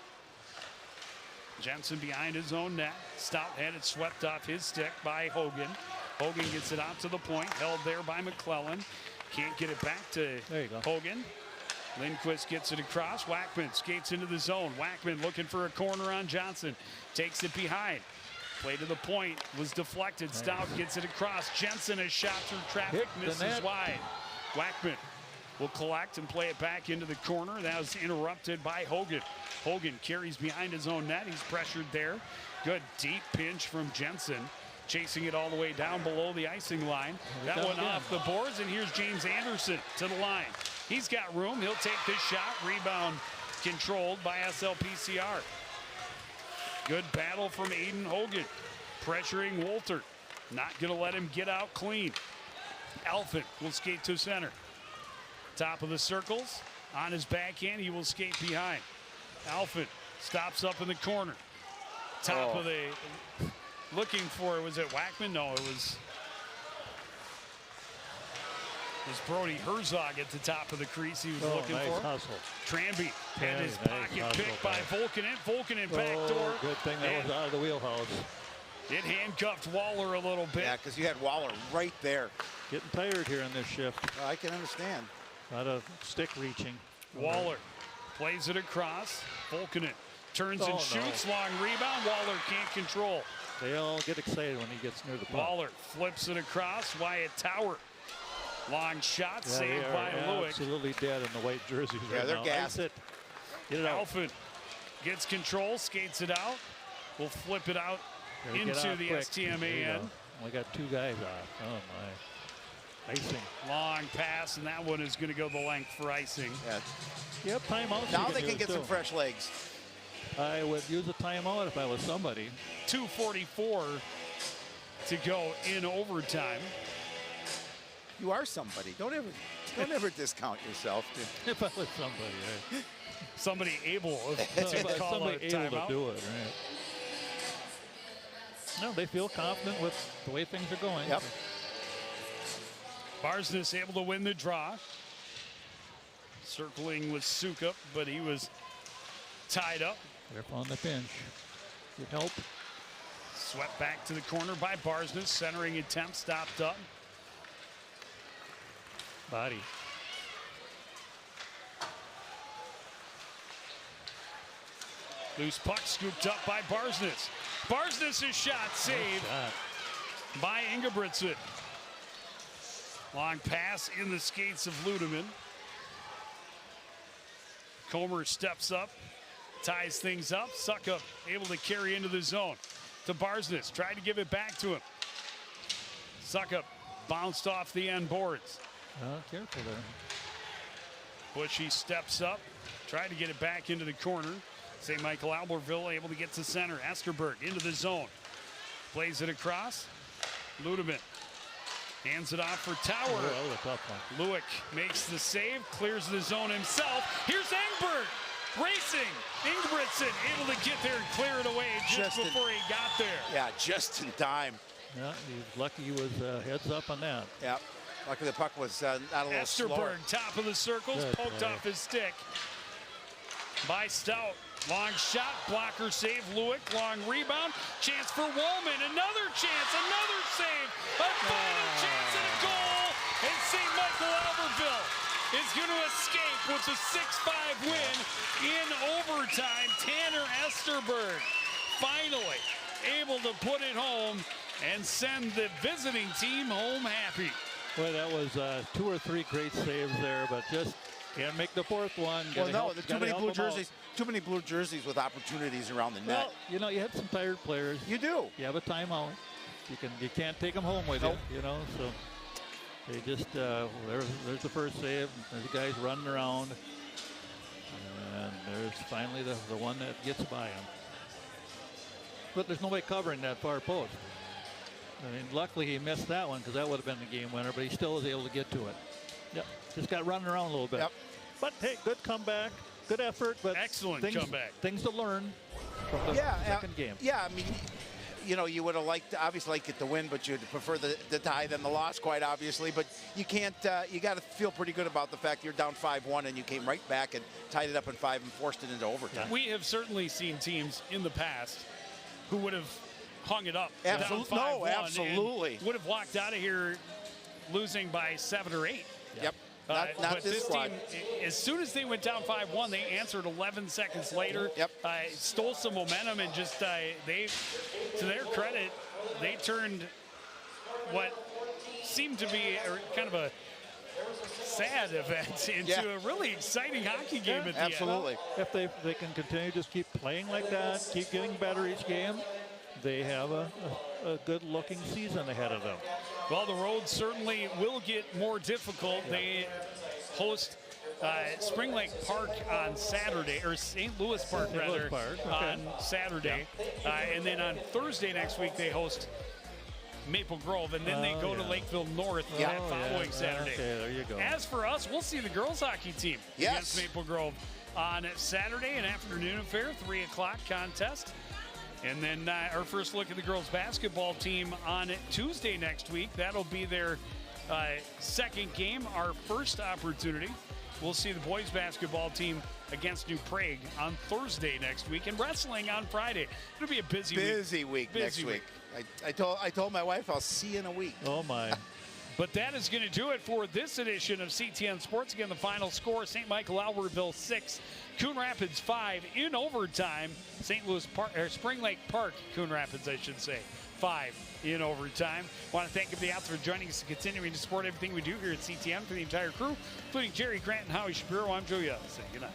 Jensen behind his own net. Stout had it swept off his stick by Hogan. Hogan gets it out to the point, held there by McClellan. Can't get it back to Hogan. Lindquist gets it across. Wackman skates into the zone. Wackman looking for a corner on Johnson. Takes it behind. Play to the point. Was deflected. Stout gets it across. Jensen, a shot through traffic. Misses wide. Wackman will collect and play it back into the corner. That was interrupted by Hogan. Hogan carries behind his own net. He's pressured there. Good deep pinch from Jensen. Chasing it all the way down below the icing line. That one off the boards, and here's James Anderson to the line. He's got room. He'll take this shot. Rebound controlled by SLPCR. Good battle from Aiden Hogan. Pressuring Wolter. Not going to let him get out clean. Alfin will skate to center. Top of the circles. On his backhand, he will skate behind. Alfin stops up in the corner. Top of the... Looking for, was it Wackman? No, it was Brody Herzog at the top of the crease he was looking for. Hustle. Tranby had his pocket picked by Volkanen. Volkanen backdoor. Good thing that was out of the wheelhouse. It handcuffed Waller a little bit. Yeah, because you had Waller right there. Getting tired here in this shift. I can understand. A lot of stick reaching. Waller plays it across. Volkanen turns and shoots. Long rebound. Waller can't control. They all get excited when he gets near the puck. Waller flips it across. Wyatt Tower. Long shot saved by Lewick. Absolutely dead in the white jerseys right now. They're gassed. Get it out. Alfin gets control, skates it out. We'll flip it out into the quick. STMA end. We got two guys off. Oh, my. Icing. Long pass, and that one is going to go the length for icing. Yeah. Yep, timeout. Now they can get some fresh legs. I would use a timeout if I was somebody. 2:44 to go in overtime. You are somebody. Don't ever discount yourself. If I was somebody, right? Somebody able to call somebody a able timeout. to do it, right? No, they feel confident with the way things are going. Yep. Barsness able to win the draw. Circling with Sukup, but he was tied up. Careful on the pinch. Good help. Swept back to the corner by Barsness. Centering attempt stopped up. Body. Loose puck scooped up by Barsness. Barsness' shot saved by Ingebrigtsen. Long pass in the skates of Ludeman. Comer steps up, ties things up. Sukup able to carry into the zone to Barsness. Tried to give it back to him. Sukup bounced off the end boards. Careful there. Bushy steps up, tried to get it back into the corner. St. Michael Albertville able to get to center. Esterberg into the zone. Plays it across. Ludeman hands it off for Tower. Oh, that was a tough one. Lewick makes the save, clears the zone himself. Here's Engberg racing. Ingebrigtsen able to get there and clear it away just before he got there. Yeah, just in time. Yeah, he's lucky he was heads up on that. Yeah, lucky the puck was not a little slower. Esterberg, top of the circles, Good poked play. off his stick by Stout. Long shot, blocker save, Lewick, long rebound, chance for Woolman, another chance, another save, a final chance and a goal, and St. Michael Albertville is going to escape with a 6-5 win in overtime. Tanner Esterberg finally able to put it home and send the visiting team home happy. Boy, that was 2 or 3 great saves there, but just can't make the fourth one. Well, no, too many blue jerseys. Too many blue jerseys with opportunities around the net. Well, you know, you had some tired players. You do. You have a timeout. You can't take them home with Nope. you. You know, so they just there's the first save. There's the guys running around, and there's finally the one that gets by him. But there's nobody covering that far post. I mean, luckily he missed that one because that would have been the game winner. But he still was able to get to it. Yep, just got running around a little bit. Yep. But hey, good comeback, good effort. But Excellent comeback. Things to learn from the second game. Yeah, I mean, you know, you would have liked, obviously, like it to win, but you'd prefer the tie than the loss, quite obviously. But you can't. You got to feel pretty good about the fact you're down 5-1 and you came right back and tied it up in 5 and forced it into overtime. We have certainly seen teams in the past who would have hung it up. Absolutely. Down 5-1 No, absolutely. would have walked out of here losing by 7 or 8. Yep. Not but this squad. team, as soon as they went down 5-1, they answered 11 seconds later. Yep. Stole some momentum and just they, to their credit, they turned what seemed to be kind of a sad event into a really exciting hockey game at the Absolutely. end. If they can continue to just keep playing like that, keep getting better each game, they have a good-looking season ahead of them. Well, the road certainly will get more difficult. They host Spring Lake Park on Saturday, or St. Louis Park, rather, on Saturday. And then on Thursday next week, they host Maple Grove, and then they go to Lakeville North that following Saturday. Okay, there you go. As for us, we'll see the girls hockey team against Maple Grove on Saturday, an afternoon affair, 3 o'clock contest. And then our first look at the girls basketball team on Tuesday next week. That'll be their second game, our first opportunity. We'll see the boys basketball team against New Prague on Thursday next week, and wrestling on Friday. It'll be a busy week next week. I told my wife I'll see you in a week. Oh my. But that is going to do it for this edition of CTN Sports. Again, the final score, St. Michael Albertville 6, Coon Rapids 5 in overtime. St. Louis Park, or Spring Lake Park, Coon Rapids, I should say, 5 in overtime. I want to thank everybody out there for joining us and continuing to support everything we do here at CTN. For the entire crew, including Jerry Grant and Howie Shapiro, I'm Joe Young. Say good night.